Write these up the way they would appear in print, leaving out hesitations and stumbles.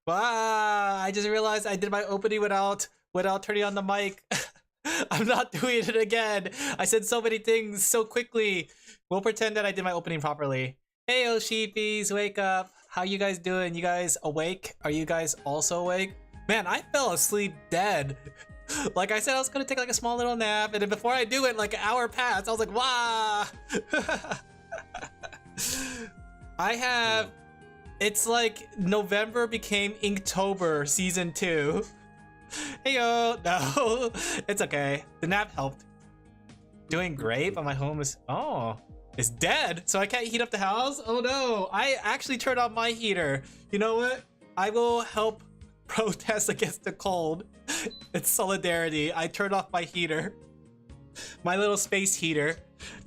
Wow, I just realized I did my opening without turning on the mic. I'm not doing it again. I said so many things so quickly. We'll pretend that I did my opening properly. Hey, oh sheepies, wake up. How you guys doing? You guys awake? Are you guys also awake? Man, I fell asleep dead. Like I said, I was gonna take like a small little nap, and then before I do it, like an hour passed. I was like, wow. It's like November became Inktober season 2. Heyo, no, it's okay. The nap helped. Doing great, but my home is, it's dead, so I can't heat up the house? Oh no, I actually turned on my heater. You know what? I will help protest against the cold. It's solidarity. I turned off my heater. My little space heater.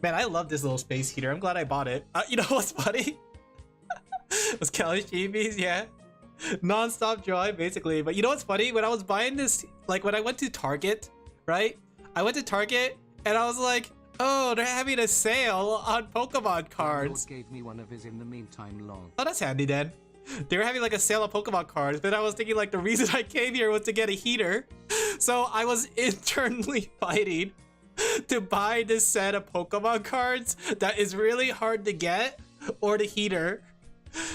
Man, I love this little space heater. I'm glad I bought it. You know what's funny? Was Kelly Sheepies? Yeah. Non-stop joy, basically. But you know what's funny? When I was buying this, like when I went to Target, right? I went to Target and I was like, oh, they're having a sale on Pokemon cards. Gave me one of his in the meantime, lol. Oh, that's handy then. They were having like a sale on Pokemon cards, but I was thinking like the reason I came here was to get a heater. So I was internally fighting to buy this set of Pokemon cards that is really hard to get, or the heater.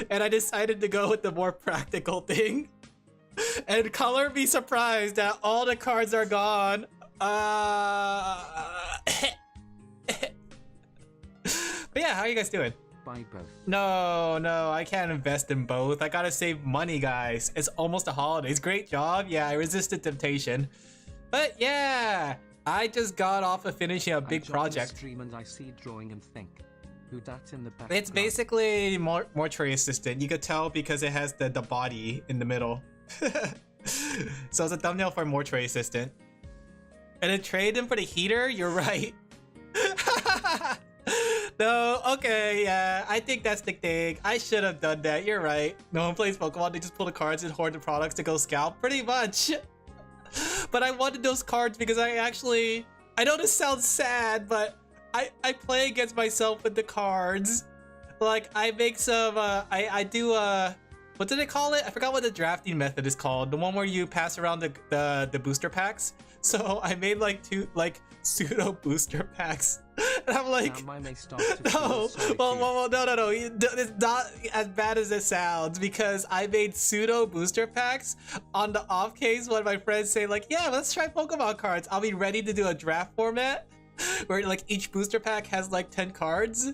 And I decided to go with the more practical thing. And color be surprised that all the cards are gone. But yeah, how are you guys doing? Buy both. No, I can't invest in both. I gotta save money, guys. It's almost the holidays. Great job. Yeah, I resisted temptation. But yeah, I just got off of finishing a big project. Stream and I see drawing and think, who dat in the back? It's basically mortuary assistant. You could tell because it has the body in the middle. So it's a thumbnail for mortuary assistant. And then trade him for the heater? You're right. No, okay, yeah, I think that's the thing. I should have done that. You're right. No one plays Pokemon. They just pull the cards and hoard the products to go scalp. Pretty much. But I wanted those cards because I know this sounds sad, but I play against myself with the cards. Like I make some I do what do they call it? I forgot what the drafting method is called. The one where you pass around the booster packs. So I made like 2 like pseudo booster packs. And I'm like, no, well, no. It's not as bad as it sounds because I made pseudo booster packs on the off case when my friends say like, yeah, let's try Pokemon cards. I'll be ready to do a draft format where like each booster pack has like 10 cards.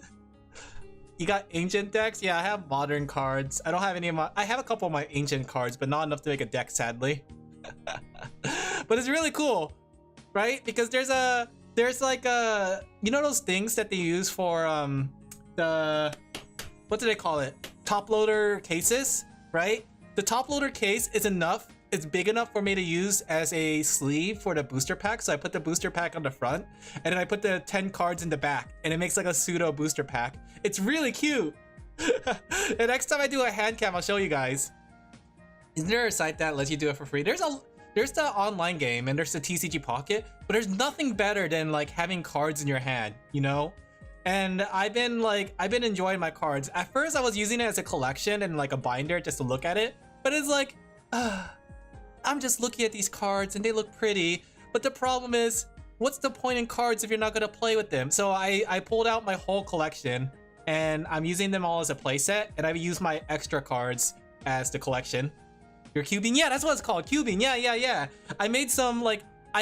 You got ancient decks? Yeah, I have modern cards. I don't have any of my, I have a couple of my ancient cards, but not enough to make a deck, sadly. But it's really cool, right? Because there's like you know those things that they use for the, what do they call it? Top loader cases, right? The top loader case is enough. It's big enough for me to use as a sleeve for the booster pack. So I put the booster pack on the front and then I put the 10 cards in the back and it makes like a pseudo booster pack. It's really cute. And next time I do a hand cam, I'll show you guys. Isn't there a site that lets you do it for free? There's the online game and there's the TCG Pocket, but there's nothing better than like having cards in your hand, you know? And I've been enjoying my cards. At first I was using it as a collection and like a binder just to look at it, but it's like, I'm just looking at these cards and they look pretty, but the problem is, what's the point in cards if you're not gonna play with them? So I pulled out my whole collection and I'm using them all as a playset, and I've used my extra cards as the collection. You're cubing? Yeah, that's what it's called, cubing. Yeah. I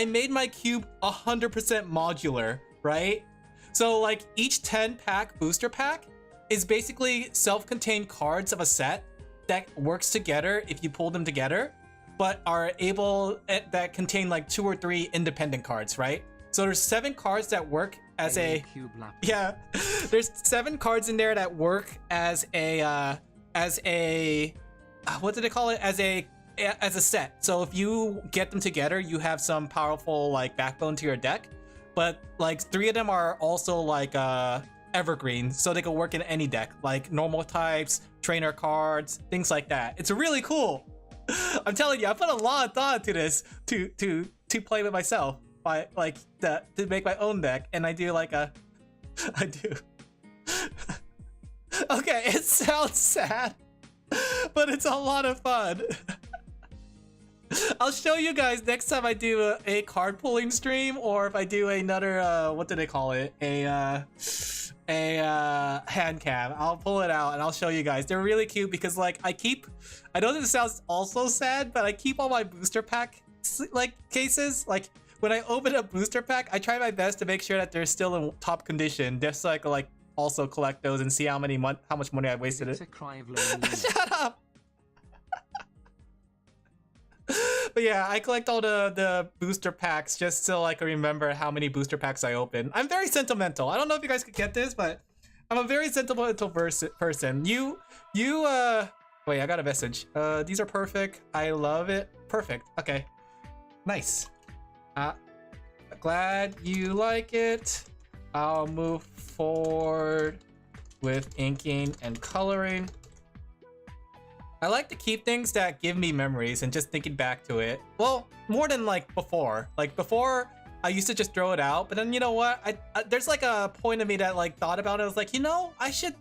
made my cube 100% modular, right? So like each 10 pack booster pack is basically self-contained cards of a set that works together if you pull them together, but are able, that contain like 2 or 3 independent cards, right? So there's 7 cards that work as there's 7 cards in there that work as a what do they call it? As a set. So if you get them together, you have some powerful like backbone to your deck, but like 3 of them are also like evergreen, so they can work in any deck, like normal types, trainer cards, things like that. It's really cool. I'm telling you, I put a lot of thought into this to play with myself, by like to make my own deck, and I do like a okay, it sounds sad, but it's a lot of fun. I'll show you guys next time I do a card pulling stream, or if I do another what do they call it? A hand cam. I'll pull it out and I'll show you guys. They're really cute because like I know this sounds also sad, but I keep all my booster pack like cases. Like when I open a booster pack, I try my best to make sure that they're still in top condition, just so I can like also collect those and see how much money I wasted it. Shut up. But yeah, I collect all the booster packs just so I can remember how many booster packs I open. I'm very sentimental. I don't know if you guys could get this, but I'm a very sentimental person. Wait, I got a message. These are perfect. I love it. Perfect. Okay. Nice. Glad you like it. I'll move forward with inking and coloring. I like to keep things that give me memories and just thinking back to it. Well, more than like before. Like before, I used to just throw it out. But then you know what? There's like a point of me that like thought about it. I was like, you know, I should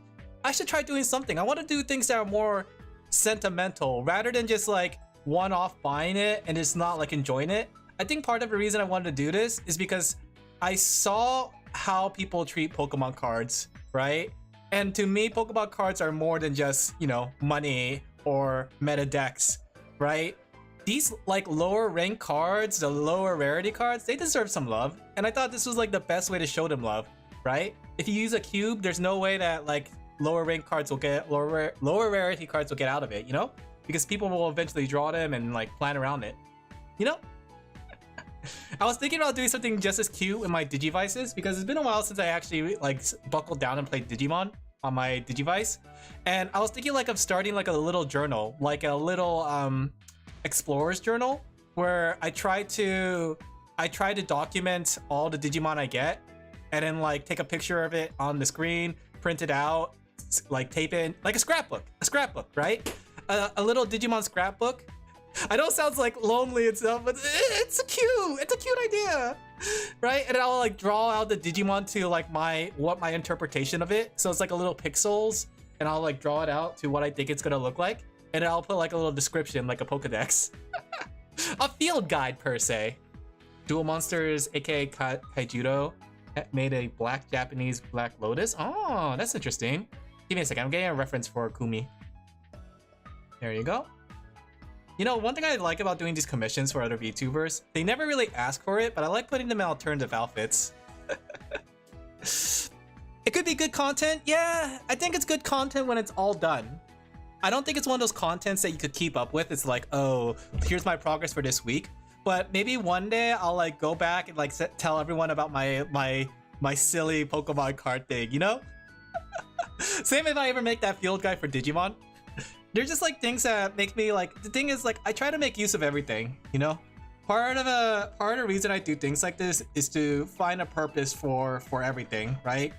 try doing something. I want to do things that are more sentimental rather than just like one-off buying it and just not like enjoying it. I think part of the reason I wanted to do this is because I saw how people treat Pokemon cards, right? And to me, Pokemon cards are more than just, you know, money or meta decks, right? These like lower rank cards, the lower rarity cards, they deserve some love. And I thought this was like the best way to show them love, right? If you use a cube, there's no way that like lower rank cards will get lower rarity cards will get out of it, you know? Because people will eventually draw them and like plan around it, you know? I was thinking about doing something just as cute with my Digivices because it's been a while since I actually like buckled down and played Digimon on my Digivice. And I was thinking like of starting like a little journal, like a little explorer's journal where I try to document all the Digimon I get and then like take a picture of it on the screen, print it out, like tape it in, like a scrapbook, right? A little Digimon scrapbook. I know it sounds like lonely and stuff, but it's a cute idea, right? And I'll like draw out the Digimon to like my interpretation of it. So it's like a little pixels, and I'll like draw it out to what I think it's gonna look like, and then I'll put like a little description, like a Pokedex, a field guide per se. Dual Monsters, aka Kaijudo, made a black Japanese Black Lotus. Oh, that's interesting. Give me a second. I'm getting a reference for Kumi. There you go. You know, one thing I like about doing these commissions for other VTubers, they never really ask for it, but I like putting them in alternative outfits. It could be good content. Yeah, I think it's good content when it's all done. I don't think it's one of those contents that you could keep up with. It's like, oh, here's my progress for this week. But maybe one day I'll like go back and like tell everyone about my silly Pokemon card thing, you know? Same if I ever make that field guide for Digimon. They're just like things that make me like, the thing is like, I try to make use of everything, you know? Part of the reason I do things like this is to find a purpose for everything, right?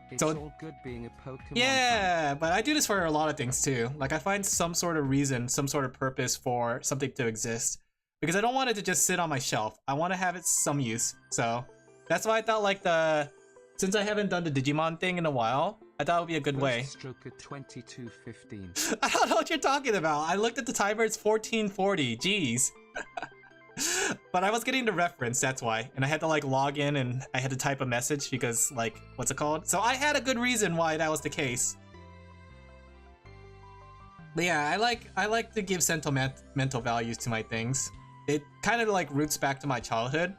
It's all good being a Pokemon yeah, fan. But I do this for a lot of things too. Like I find some sort of reason, some sort of purpose for something to exist. Because I don't want it to just sit on my shelf. I want to have it some use. So that's why I thought like since I haven't done the Digimon thing in a while, I thought it would be a good way. Stroke at 22:15. I don't know what you're talking about. I looked at the timer, it's 14:40. Jeez. But I was getting the reference, that's why. And I had to like log in and I had to type a message because like, what's it called? So I had a good reason why that was the case. But yeah, I like to give sentimental values to my things. It kind of like roots back to my childhood.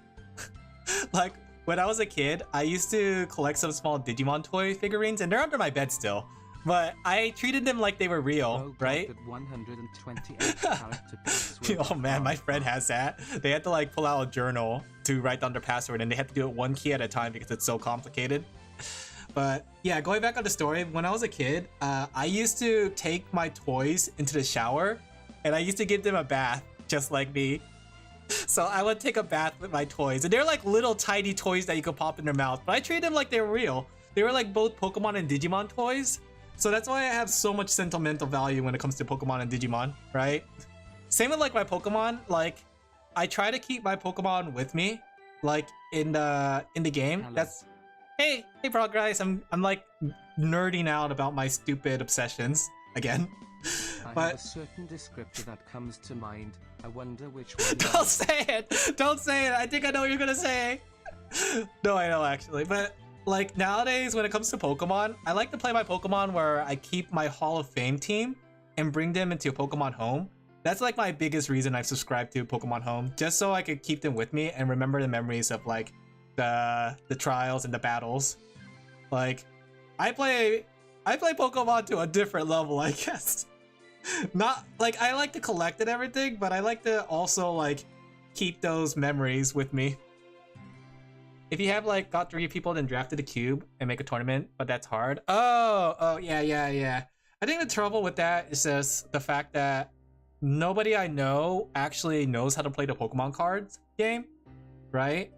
Like when I was a kid, I used to collect some small Digimon toy figurines and they're under my bed still. But I treated them like they were real, right? 128 oh man, my friend has that. They had to like pull out a journal to write down their password and they had to do it one key at a time because it's so complicated. But yeah, going back on the story, when I was a kid, I used to take my toys into the shower and I used to give them a bath just like me. So I would take a bath with my toys and they're like little tiny toys that you could pop in their mouth, but I treated them like they were real. They were like both Pokemon and Digimon toys. So that's why I have so much sentimental value when it comes to Pokemon and Digimon, right? Same with like my Pokemon, like I try to keep my Pokemon with me, like in the game. Hello. That's hey Progress. I'm like nerding out about my stupid obsessions again. I But have a certain descriptor that comes to mind. I wonder which one. don't say it. Don't say it. I think I know what you're gonna say. No, I know actually. But like nowadays, when it comes to Pokemon, I like to play my Pokemon where I keep my Hall of Fame team and bring them into Pokemon Home. That's like my biggest reason I've subscribed to Pokemon Home, just so I could keep them with me and remember the memories of like the trials and the battles. Like I play Pokemon to a different level, I guess. Not like I like to collect and everything, but I like to also like keep those memories with me. If you have like got 3 people then drafted a cube and make a tournament, but that's hard. Oh yeah. I think the trouble with that is just the fact that nobody I know actually knows how to play the Pokemon cards game, right?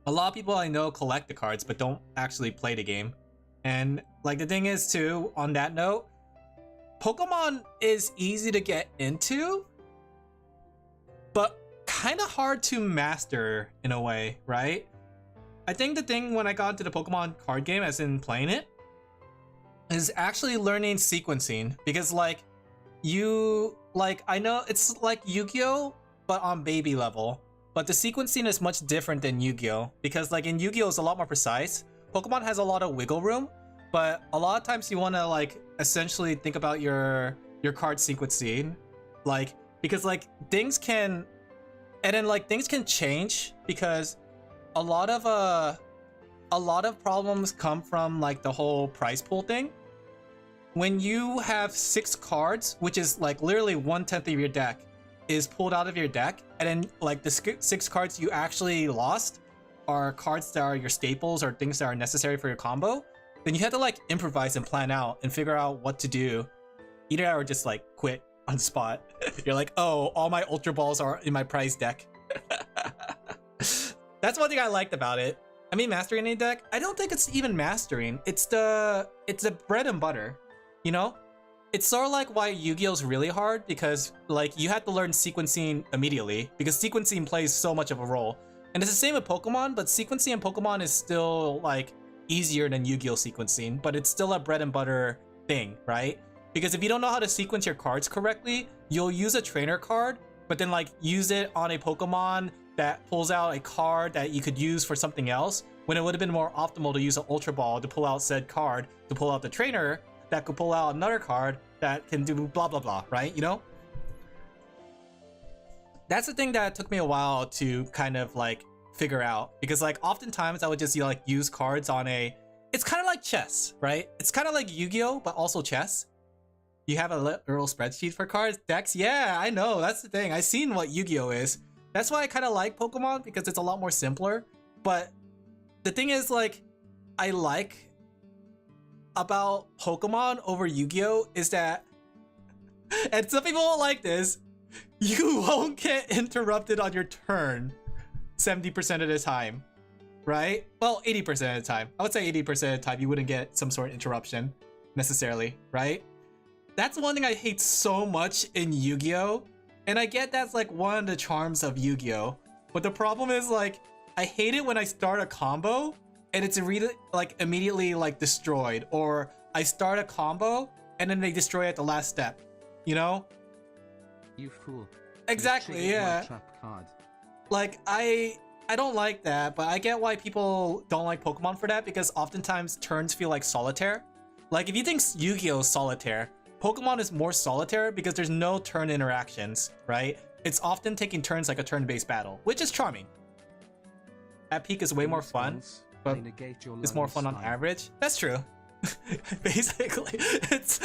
A lot of people I know collect the cards but don't actually play the game. And like the thing is too, on that note, Pokemon is easy to get into, but kind of hard to master in a way, right? I think the thing when I got into the Pokemon card game, as in playing it, is actually learning sequencing. Because like, I know it's like Yu-Gi-Oh, but on baby level. But the sequencing is much different than Yu-Gi-Oh, because like in Yu-Gi-Oh it's a lot more precise. Pokemon has a lot of wiggle room, but a lot of times you want to like essentially think about your card sequencing, like because like things can, and then like things can change because a lot of problems come from like the whole prize pool thing. When you have 6 cards, which is like literally 1/10 of your deck, is pulled out of your deck, and then like the 6 cards you actually lost are cards that are your staples or things that are necessary for your combo, then you have to like improvise and plan out and figure out what to do. Either or just like quit on spot. You're like, oh, all my Ultra Balls are in my prize deck. That's one thing I liked about it. I mean, mastering any deck, I don't think it's even mastering. It's the bread and butter, you know? It's sort of like why Yu-Gi-Oh's really hard, because like you have to learn sequencing immediately because sequencing plays so much of a role. And it's the same with Pokemon, but sequencing in Pokemon is still like easier than Yu-Gi-Oh sequencing, but it's still a bread and butter thing, right? Because if you don't know how to sequence your cards correctly, you'll use a trainer card, but then like use it on a Pokemon that pulls out a card that you could use for something else, when it would have been more optimal to use an Ultra Ball to pull out said card, to pull out the trainer that could pull out another card that can do blah blah blah, right? You know? That's the thing that took me a while to kind of like figure out, because like oftentimes I would just like use cards on a, it's kind of like chess, right? It's kind of like Yu-Gi-Oh but also chess. You have a little spreadsheet for cards, decks. Yeah, I know, that's the thing. I've seen what Yu-Gi-Oh is. That's why I kind of like Pokemon, because it's a lot more simpler. But the thing is, like, I like about Pokemon over Yu-Gi-Oh is that, and some people won't like this, you won't get interrupted on your turn 70% of the time, right? Well, 80% of the time. I would say 80% of the time you wouldn't get some sort of interruption necessarily, right? That's one thing I hate so much in Yu-Gi-Oh! And I get that's like one of the charms of Yu-Gi-Oh! But the problem is like, I hate it when I start a combo and it's really like immediately like destroyed, or I start a combo and then they destroy it at the last step, you know? You fool. Exactly, yeah. Trap card. Like I don't like that, but I get why people don't like Pokemon for that, because oftentimes turns feel like solitaire. Like if you think Yu-Gi-Oh is solitaire, Pokemon is more solitaire because there's no turn interactions, right? It's often taking turns like a turn-based battle, which is charming. At peak is way more fun, but it's more fun on average. That's true. Basically, it's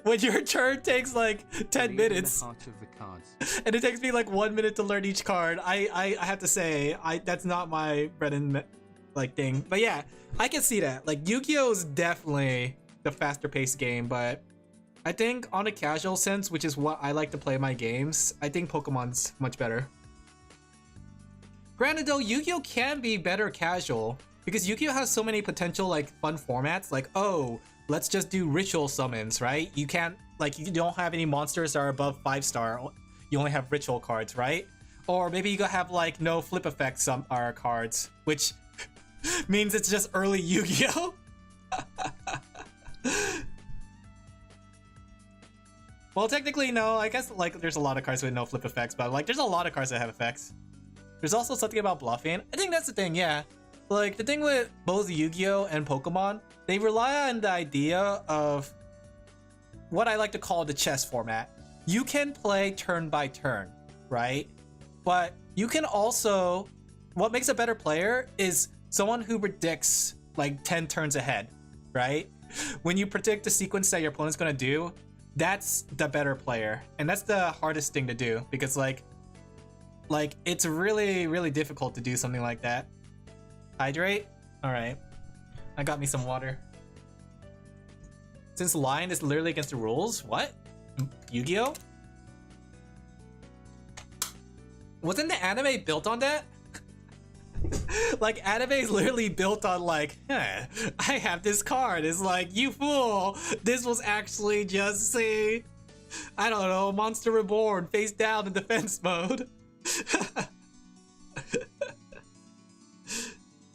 when your turn takes like 10 minutes and it takes me like 1 minute to learn each card. I have to say, that's not my bread and like thing. But yeah, I can see that. Like Yu-Gi-Oh is definitely the faster paced game, but I think on a casual sense, which is what I like to play my games, I think Pokemon's much better. Granted though, Yu-Gi-Oh can be better casual, because Yu-Gi-Oh has so many potential like fun formats, like, oh, let's just do ritual summons, right? You can't, like, you don't have any monsters that are above 5-star, you only have ritual cards, right? Or maybe you could have like no flip effect cards, which means it's just early Yu-Gi-Oh! Well, technically, no. I guess like there's a lot of cards with no flip effects, but like there's a lot of cards that have effects. There's also something about bluffing. I think that's the thing, yeah. Like the thing with both Yu-Gi-Oh and Pokemon, they rely on the idea of what I like to call the chess format. You can play turn by turn, right? But you can also, what makes a better player is someone who predicts like 10 turns ahead, right? When you predict the sequence that your opponent's gonna do, that's the better player. And that's the hardest thing to do because like it's really, really difficult to do something like that. Hydrate? All right. I got me some water. Since lying is literally against the rules? What? Yu-Gi-Oh? Wasn't the anime built on that? Like, anime is literally built on like, I have this card. It's like, you fool. This was actually just, say, I don't know, Monster Reborn face down in defense mode.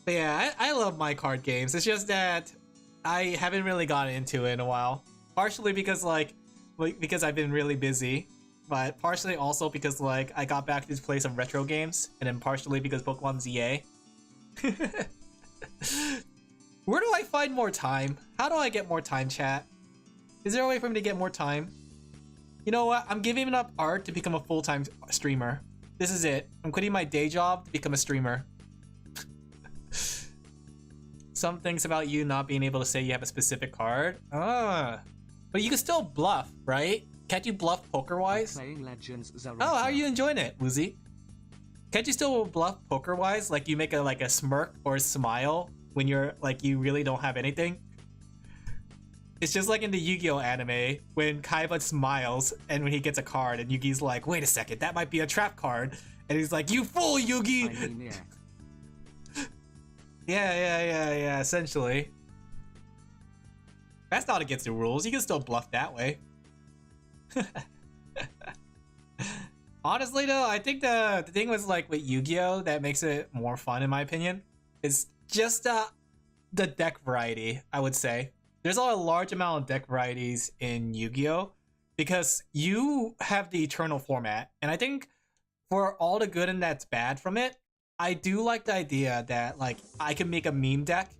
But yeah, I love my card games. It's just that I haven't really gotten into it in a while. Partially because because I've been really busy, but partially also because like I got back to play some retro games, and then partially because Pokemon ZA. Where do I find more time? How do I get more time, chat? Is there a way for me to get more time? You know what? I'm giving up art to become a full-time streamer. This is it. I'm quitting my day job to become a streamer. Some things about you not being able to say you have a specific card. But you can still bluff, right? Can't you bluff poker-wise? Oh, how are you enjoying it, Woozy? Can't you still bluff poker-wise? Like you make a smirk or a smile when you're like you really don't have anything? It's just like in the Yu-Gi-Oh anime when Kaiba smiles and when he gets a card and Yugi's like, wait a second, that might be a trap card. And he's like, you fool, Yugi! I mean, yeah. Yeah, essentially. That's not against the rules. You can still bluff that way. Honestly though, I think the thing was like with Yu-Gi-Oh that makes it more fun in my opinion is just the deck variety, I would say. There's a large amount of deck varieties in Yu-Gi-Oh because you have the eternal format, and I think for all the good and that's bad from it, I do like the idea that like I can make a meme deck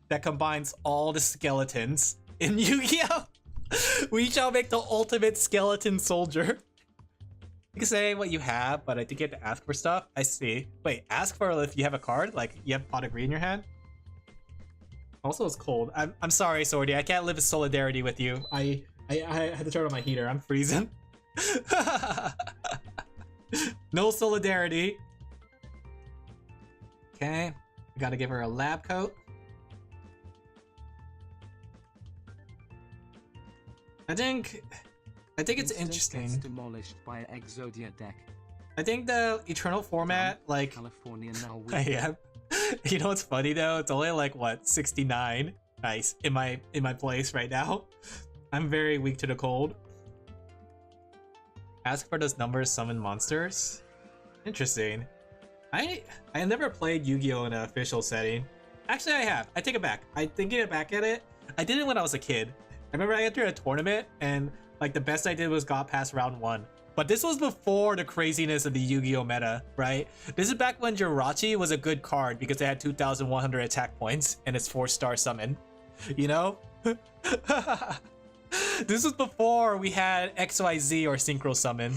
that combines all the skeletons in Yu-Gi-Oh! We shall make the ultimate skeleton soldier. You can say what you have, but I think you have to ask for stuff. I see. Wait, ask for if you have a card? Like you have pot of green in your hand? Also, it's cold. I'm sorry, Swordy. I can't live in solidarity with you. I had to turn on my heater. I'm freezing. No solidarity. Okay, we gotta give her a lab coat. I think it's interesting. Demolished by an Exodia deck. I think the eternal format, like California now. I am. You know what's funny though? It's only like what 69. Nice in my place right now. I'm very weak to the cold. Ask for those numbers, summon monsters. Interesting. I never played Yu-Gi-Oh in an official setting. Actually, I have. I take it back. I thinking back at it. I did it when I was a kid. I remember I entered a tournament and like the best I did was got past round 1. But this was before the craziness of the Yu-Gi-Oh meta, right? This is back when Jirachi was a good card because it had 2,100 attack points and it's 4-star summon. You know? This was before we had XYZ or Synchro Summon.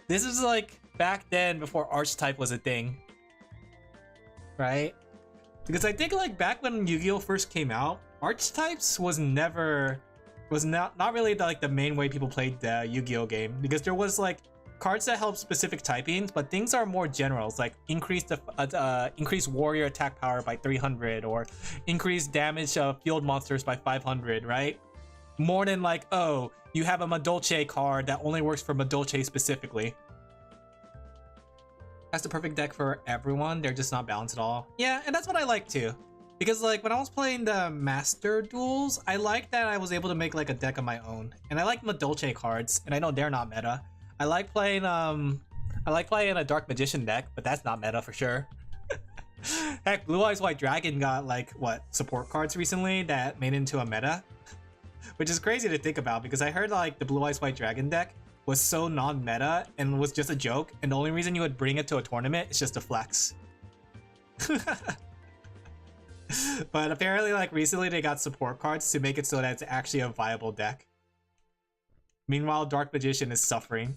This is like back then before Archetype was a thing. Right? Because I think like back when Yu-Gi-Oh first came out, Archetypes was not really like the main way people played the Yu-Gi-Oh game, because there was like cards that help specific typings, but things are more general. It's like increase warrior attack power by 300 or increase damage of field monsters by 500, right? More than like, oh, you have a Madolche card that only works for Madolche specifically. That's the perfect deck for everyone. They're just not balanced at all. Yeah, and that's what I like too. Because like when I was playing the Master Duels, I liked that I was able to make like a deck of my own. And I like Madolche cards, and I know they're not meta. I like playing a Dark Magician deck, but that's not meta for sure. Heck, Blue Eyes White Dragon got like what support cards recently that made it into a meta. which is crazy to think about because I heard like the Blue Eyes White Dragon deck was so non-meta and was just a joke, and the only reason you would bring it to a tournament is just to flex. But apparently, like recently, they got support cards to make it so that it's actually a viable deck. Meanwhile, Dark Magician is suffering.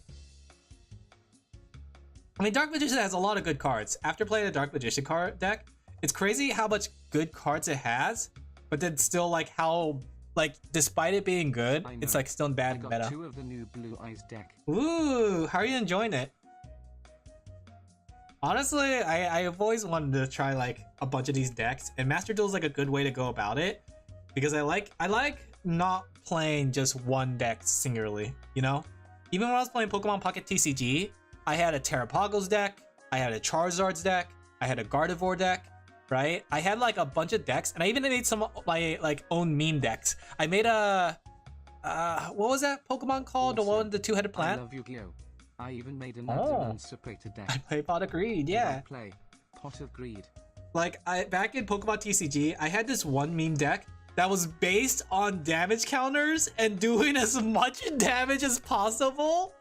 I mean, Dark Magician has a lot of good cards. After playing the Dark Magician card deck, it's crazy how much good cards it has, but then still like how, like, despite it being good, it's like still in bad I got meta. 2 of the new Blue Eyes deck. Ooh, how are you enjoying it? Honestly, I've always wanted to try like a bunch of these decks, and Master Duel is like a good way to go about it because I like not playing just one deck singularly, you know? Even when I was playing Pokemon Pocket TCG, I had a Terrapagos deck, I had a Charizard's deck, I had a Gardevoir deck, right? I had like a bunch of decks, and I even made some of my like own meme decks. I made a what was that Pokemon called? Also, the one with the two-headed plant? I love Yu-Gi-Oh! I even made another unseparated deck. I play Pot of Greed, yeah. I play Pot of Greed. Like back in Pokemon TCG, I had this one meme deck that was based on damage counters and doing as much damage as possible.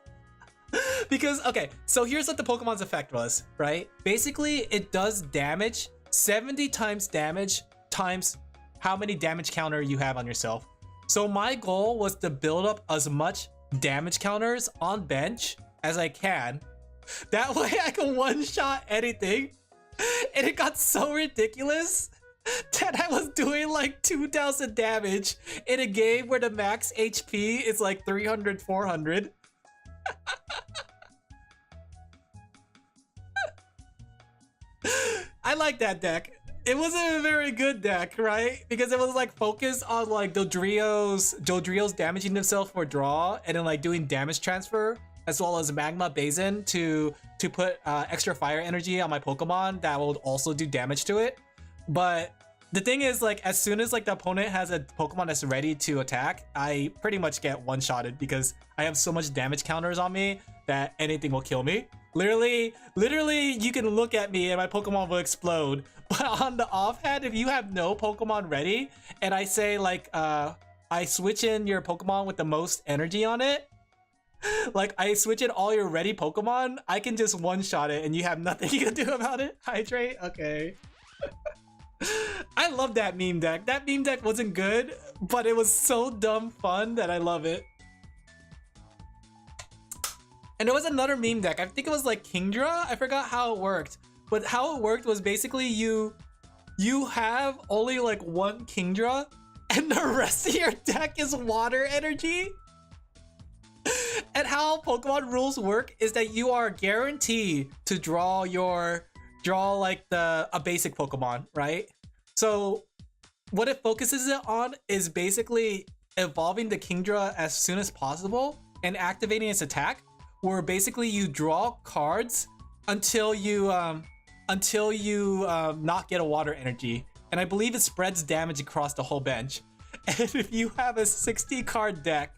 Because, okay, so here's what the Pokemon's effect was, right? Basically, it does damage 70 times damage times how many damage counter you have on yourself. So my goal was to build up as much damage counters on bench as I can. That way I can one-shot anything. And it got so ridiculous that I was doing like 2,000 damage in a game where the max HP is like 300, 400. I like that deck. It wasn't a very good deck, right? Because it was like focused on like Dodrio's damaging himself for draw and then like doing damage transfer, as well as Magma Basin to put extra fire energy on my Pokemon that will also do damage to it. But the thing is, like, as soon as like the opponent has a Pokemon that's ready to attack, I pretty much get one-shotted because I have so much damage counters on me that anything will kill me. Literally, you can look at me and my Pokemon will explode. But on the offhand, if you have no Pokemon ready and I say like, I switch in your Pokemon with the most energy on it, like I switch in all your ready Pokemon, I can just one-shot it and you have nothing you can do about it. Hydrate? Okay. I love that meme deck. That meme deck wasn't good, but it was so dumb fun that I love it. And there was another meme deck. I think it was like Kingdra. I forgot how it worked. But how it worked was basically you have only like one Kingdra and the rest of your deck is water energy. And how Pokemon rules work is that you are guaranteed to draw like a basic Pokemon, right? So what it focuses it on is basically evolving the Kingdra as soon as possible and activating its attack, where basically you draw cards until you not get a water energy. And I believe it spreads damage across the whole bench. And if you have a 60 card deck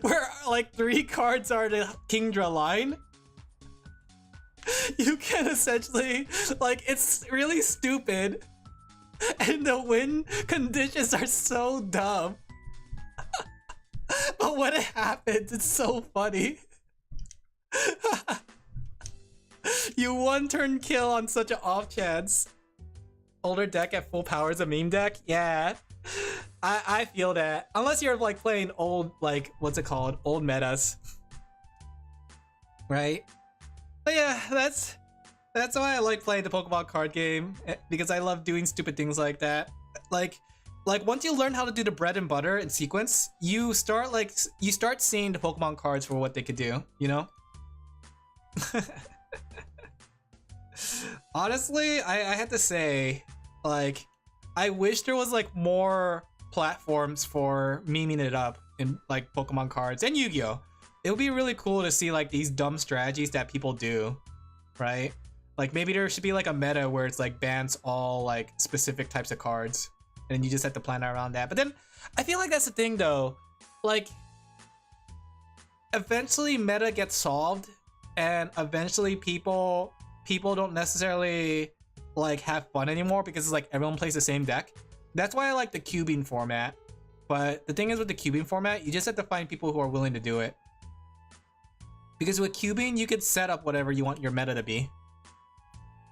where like 3 cards are the Kingdra line, you can essentially, like, it's really stupid and the win conditions are so dumb. But when it happens, it's so funny. You one-turn kill on such an off chance. Older deck at full power is a meme deck? Yeah. I feel that. Unless you're like playing old, like, what's it called? Old metas. Right? But yeah, that's why I like playing the Pokemon card game, because I love doing stupid things like that. Like once you learn how to do the bread and butter in sequence, you start seeing the Pokemon cards for what they could do, you know? Honestly, I have to say, like, I wish there was like more platforms for memeing it up in like Pokemon cards and Yu-Gi-Oh! It would be really cool to see like these dumb strategies that people do, right? Like maybe there should be like a meta where it's like bans all like specific types of cards and you just have to plan around that. But then I feel like that's the thing though, like eventually meta gets solved and eventually people don't necessarily like have fun anymore because it's like everyone plays the same deck. That's why I like the cubing format. But the thing is with the cubing format, you just have to find people who are willing to do it. Because with cubing, you can set up whatever you want your meta to be.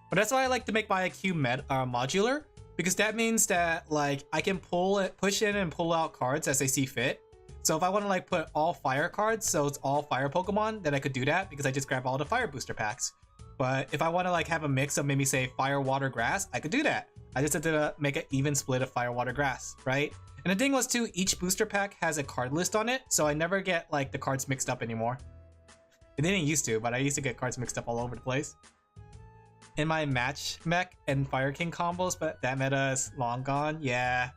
But that's why I like to make my cube modular, because that means that like I can push in and pull out cards as I see fit. So if I want to like put all fire cards, so it's all fire Pokemon, then I could do that because I just grab all the fire booster packs. But if I want to like have a mix of maybe say fire, water, grass, I could do that. I just have to make an even split of fire, water, grass, right? And the thing was too, each booster pack has a card list on it, so I never get like the cards mixed up anymore. It didn't used to, but I used to get cards mixed up all over the place. In my match mech and Fire King combos, but that meta is long gone. Yeah,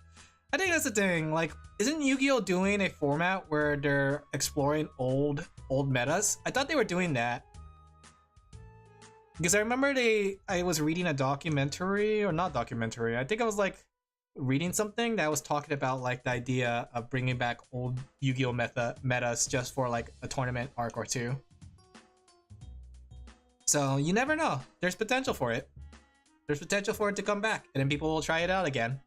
I think that's the thing. Like, isn't Yu-Gi-Oh doing a format where they're exploring old metas? I thought they were doing that. Because I remember I was reading a documentary, or not documentary, I think I was like reading something that was talking about like the idea of bringing back old Yu-Gi-Oh metas just for like a tournament arc or two. So you never know, there's potential for it. There's potential for it to come back and then people will try it out again.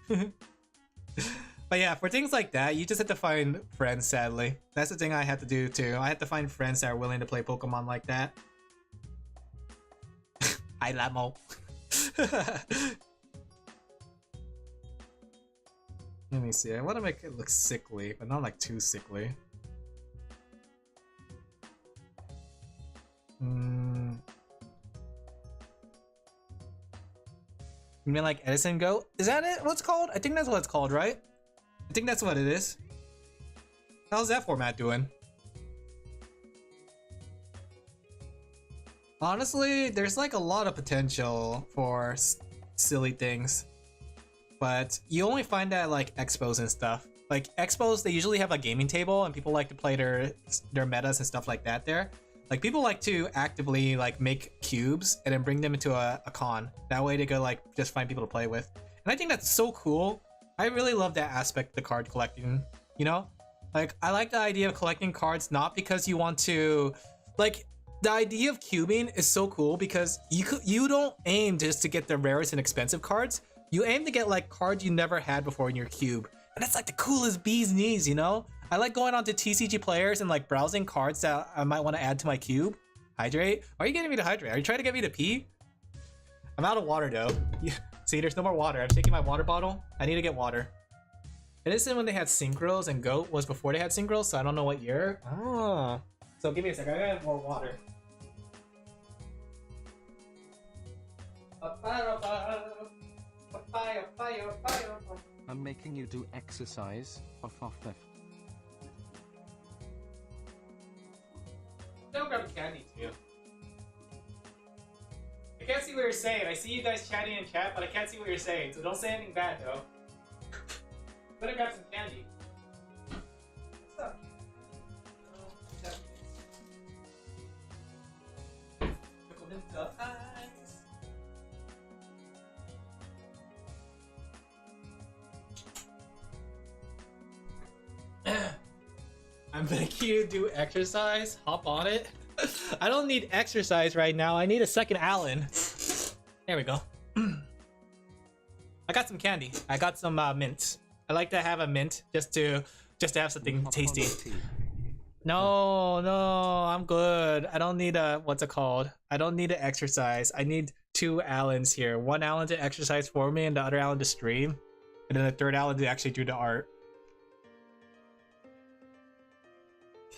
But yeah, for things like that, you just have to find friends, sadly. That's the thing I had to do too. I had to find friends that are willing to play Pokemon like that. Hi, Lamo. Let me see. I want to make it look sickly, but not like too sickly. You mean like Edison Go? Is that it? What's it called? I think that's what it's called, right? I think that's what it is. How's that format doing? Honestly, there's like a lot of potential for silly things, but you only find that at like expos and stuff. Like expos, they usually have a gaming table and people like to play their metas and stuff like that there. Like people like to actively like make cubes and then bring them into a con. That way they go like just find people to play with. And I think that's so cool. I really love that aspect of the card collecting, you know? Like I like the idea of collecting cards not because you want to like the idea of cubing is so cool because you don't aim just to get the rarest and expensive cards. You aim to get like cards you never had before in your cube. And that's like the coolest bee's knees, you know? I like going on to TCG players and like browsing cards that I might want to add to my cube. Hydrate? Why are you getting me to hydrate? Are you trying to get me to pee? I'm out of water though. See, there's no more water. I'm taking my water bottle. I need to get water. It isn't when they had Synchros, and Goat was before they had Synchros, so I don't know what year. Oh. So give me a second. I gotta have more water. I'm making you do exercise. Off. Don't grab candy too. I can't see what you're saying. I see you guys chatting in chat, but I can't see what you're saying, so don't say anything bad though. Better grab some candy. What's up? I'm making you do exercise. Hop on it. I don't need exercise right now. I need a second Alin. There we go. I got some candy. I got some mint. I like to have a mint just to have something tasty. No, I'm good. I don't need a what's it called? I don't need to exercise. I need two Alins here. One Alin to exercise for me, and the other Alin to stream, and then the third Alin to actually do the art.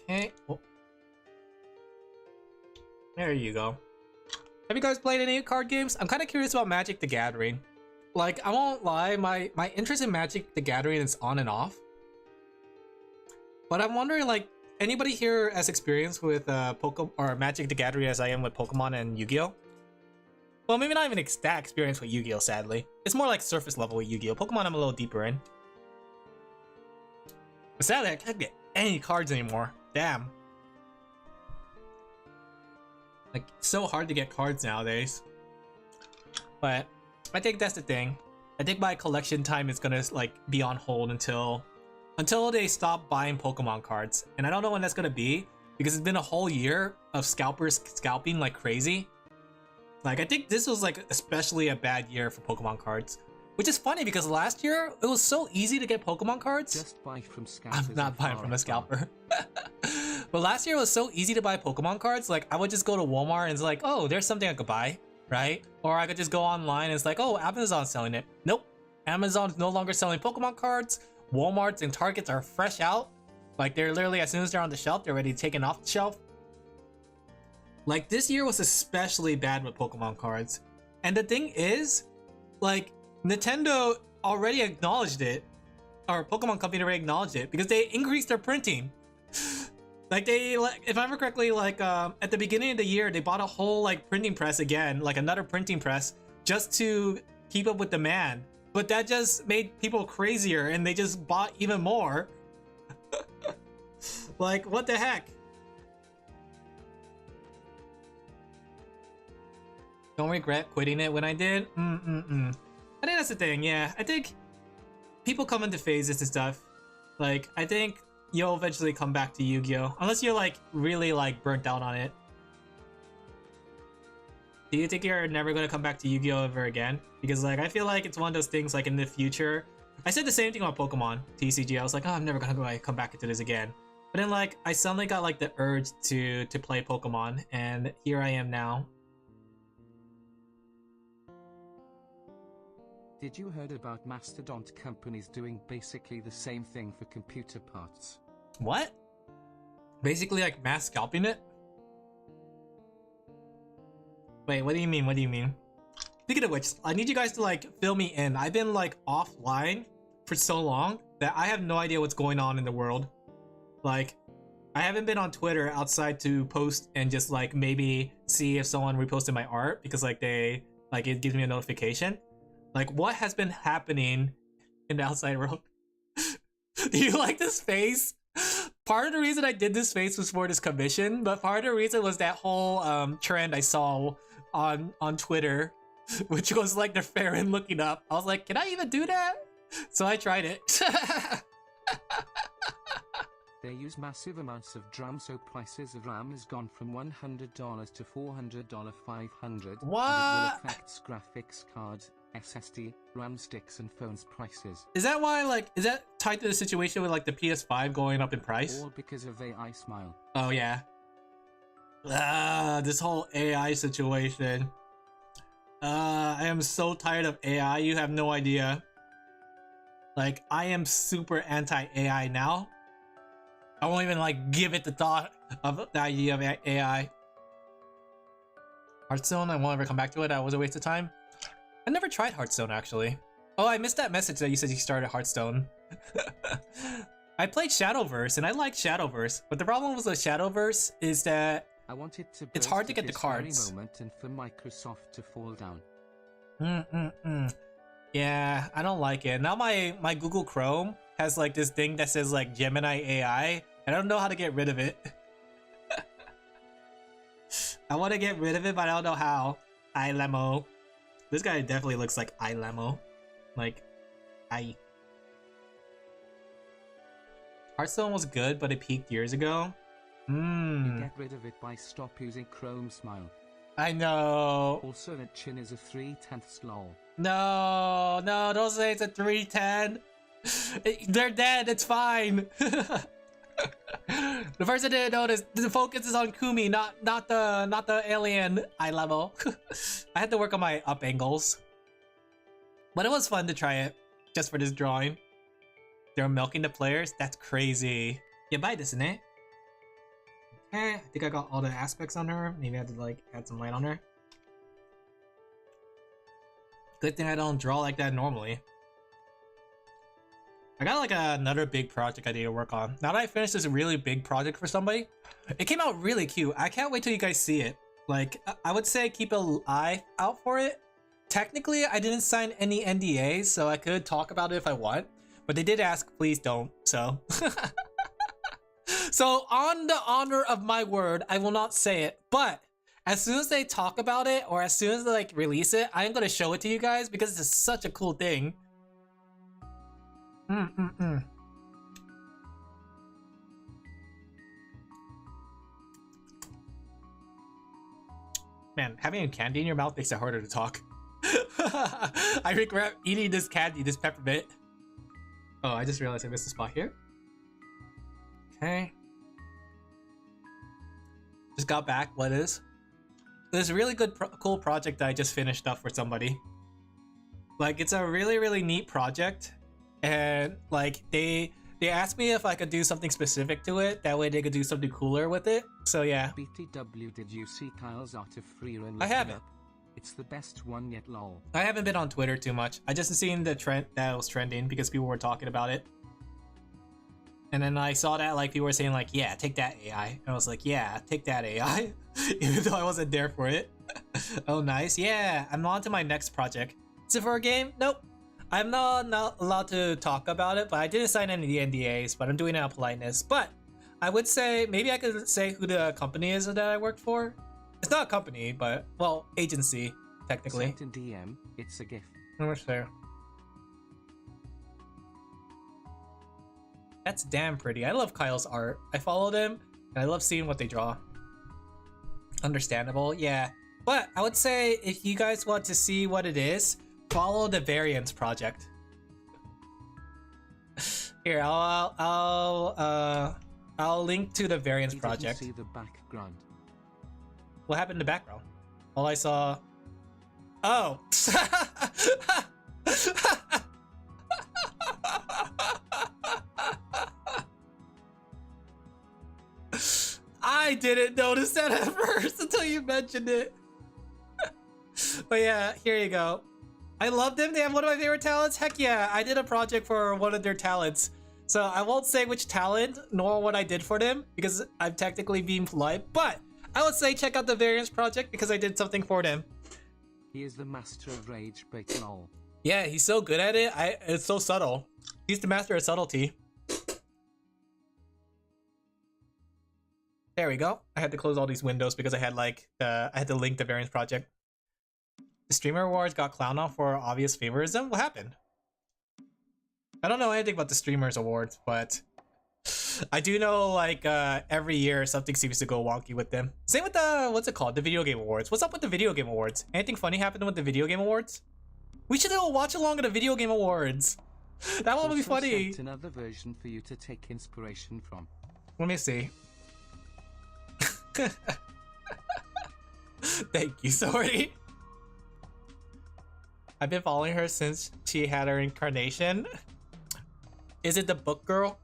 Okay. Oh. There you go. Have you guys played any card games? I'm kind of curious about Magic the Gathering. Like, I won't lie, my interest in Magic the Gathering is on and off. But I'm wondering, like, anybody here as experienced with Pokemon or Magic the Gathering as I am with Pokemon and Yu-Gi-Oh? Well, maybe not even that experience with Yu-Gi-Oh, sadly. It's more like surface level with Yu-Gi-Oh. Pokemon I'm a little deeper in. But sadly, I can't get any cards anymore. Damn. Like, it's so hard to get cards nowadays. But I think that's the thing. I think my collection time is gonna like be on hold until they stop buying Pokemon cards. And I don't know when that's gonna be because it's been a whole year of scalpers scalping like crazy. Like, I think this was like especially a bad year for Pokemon cards. Which is funny because last year it was so easy to get Pokemon cards. Just buy from scalpers. I'm not buying from a scalper. But last year it was so easy to buy Pokemon cards. Like I would just go to Walmart and it's like, oh, there's something I could buy, right? Or I could just go online and it's like, oh, Amazon's selling it. Nope, Amazon's no longer selling Pokemon cards. Walmarts and Targets are fresh out. Like they're literally, as soon as they're on the shelf, they're already taken off the shelf. Like this year was especially bad with Pokemon cards. And the thing is, like Nintendo already acknowledged it, or Pokemon Company already acknowledged it because they increased their printing. Like they, like, if I remember correctly, like at the beginning of the year, they bought a whole like printing press again, like another printing press, just to keep up with demand. But that just made people crazier, and they just bought even more. Like what the heck? Don't regret quitting it when I did. I think that's the thing. Yeah, I think people come into phases and stuff. Like I think you'll eventually come back to Yu-Gi-Oh! Unless you're like really like burnt out on it. Do you think you're never gonna come back to Yu-Gi-Oh! Ever again? Because like I feel like it's one of those things like in the future. I said the same thing about Pokemon TCG. I was like, oh, I'm never gonna like, come back into this again. But then like I suddenly got like the urge to play Pokemon, and here I am now. Did you heard about mastodont companies doing basically the same thing for computer parts? What? Basically like mass scalping it? Wait, what do you mean? What do you mean? Speaking of which, I need you guys to like fill me in. I've been like offline for so long that I have no idea what's going on in the world. Like, I haven't been on Twitter outside to post and just like maybe see if someone reposted my art because like they like it gives me a notification. Like, what has been happening in the outside world? Do you like this face? Part of the reason I did this face was for this commission, but part of the reason was that whole trend I saw on Twitter, which was like the Farron looking up. I was like, can I even do that? So I tried it. They use massive amounts of RAM, so prices of RAM has gone from $100 to $400, $500. What? And it will affect graphics cards, SSD, RAM sticks, and phones prices. Is that why, like, is that tied to the situation with like the PS5 going up in price? All because of AI Smile. Oh yeah. This whole AI situation. I am so tired of AI, you have no idea. Like, I am super anti-AI now. I won't even like give it the thought of the idea of AI. Hearthstone, I won't ever come back to it. That was a waste of time. I never tried Hearthstone actually. Oh, I missed that message that you said you started Hearthstone. I played Shadowverse and I liked Shadowverse, but the problem with the Shadowverse is that I wanted to it's hard to get the cards. Moment and for Microsoft to fall down. Yeah, I don't like it. Now my Google Chrome has like this thing that says like Gemini AI. I don't know how to get rid of it. I want to get rid of it, but I don't know how. iLemo. This guy definitely looks like iLemo. Like, Hearthstone was good, but it peaked years ago. You get rid of it by stop using Chrome Smile. I know. Also, that chin is a 3/10 lol. No, don't say it's a 310. They're dead, it's fine. The first I didn't notice, the focus is on Kumi, not the alien eye level. I had to work on my up angles. But it was fun to try it, just for this drawing. They're milking the players? That's crazy. Yabai desu ne. Okay, I think I got all the aspects on her. Maybe I had to like add some light on her. Good thing I don't draw like that normally. I got like another big project I need to work on. Now that I finished this really big project for somebody, it came out really cute. I can't wait till you guys see it. Like, I would say keep an eye out for it. Technically, I didn't sign any NDAs, so I could talk about it if I want. But they did ask, please don't, so. So on the honor of my word, I will not say it. But as soon as they talk about it, or as soon as they like release it, I am going to show it to you guys because it's such a cool thing. Man, having a candy in your mouth makes it harder to talk. I regret eating this candy, this peppermint. Oh, I just realized I missed a spot here. Okay. Just got back. What is? There's a really good, cool project that I just finished up for somebody. Like, it's a really, really neat project. And, like, they asked me if I could do something specific to it. That way they could do something cooler with it. So, yeah. BTW, did you see Kyle's art of free run? I haven't. It's the best one yet, lol. I haven't been on Twitter too much. I just seen the trend that was trending because people were talking about it. And then I saw that like people were saying like, yeah, take that AI. And I was like, yeah, take that AI. Even though I wasn't there for it. Oh, nice. Yeah, I'm on to my next project. Is it for a game? Nope. I'm not allowed to talk about it, but I didn't sign any NDAs, but I'm doing it out of politeness. But I would say, maybe I could say who the company is that I work for. It's not a company, but, well, agency, technically. Sent in DM, it's a gift. How much there? That's damn pretty. I love Kyle's art. I followed him, and I love seeing what they draw. Understandable, yeah. But I would say if you guys want to see what it is, follow the Variance project. Here, I'll link to the Variance project. See the background. What happened in the background? All I saw. Oh. I didn't notice that at first until you mentioned it. But yeah, here you go. I love them. They have one of my favorite talents. Heck yeah, I did a project for one of their talents. So I won't say which talent nor what I did for them because I'm technically being polite, but I would say check out the Variance project because I did something for them. He is the master of rage bait, lol. Yeah, he's so good at it. It's so subtle. He's the master of subtlety. There we go. I had to close all these windows because I had like I had to link the Variance project. The streamer awards got clowned off for obvious favorism. What happened? I don't know anything about the streamers awards, but I do know like every year something seems to go wonky with them. Same with the what's it called? The video game awards. What's up with the video game awards? Anything funny happened with the video game awards? We should do a watch along at the video game awards. That one would be funny. Sent another version for you to take inspiration from. Let me see. Thank you, sorry. I've been following her since she had her incarnation. Is it the book girl?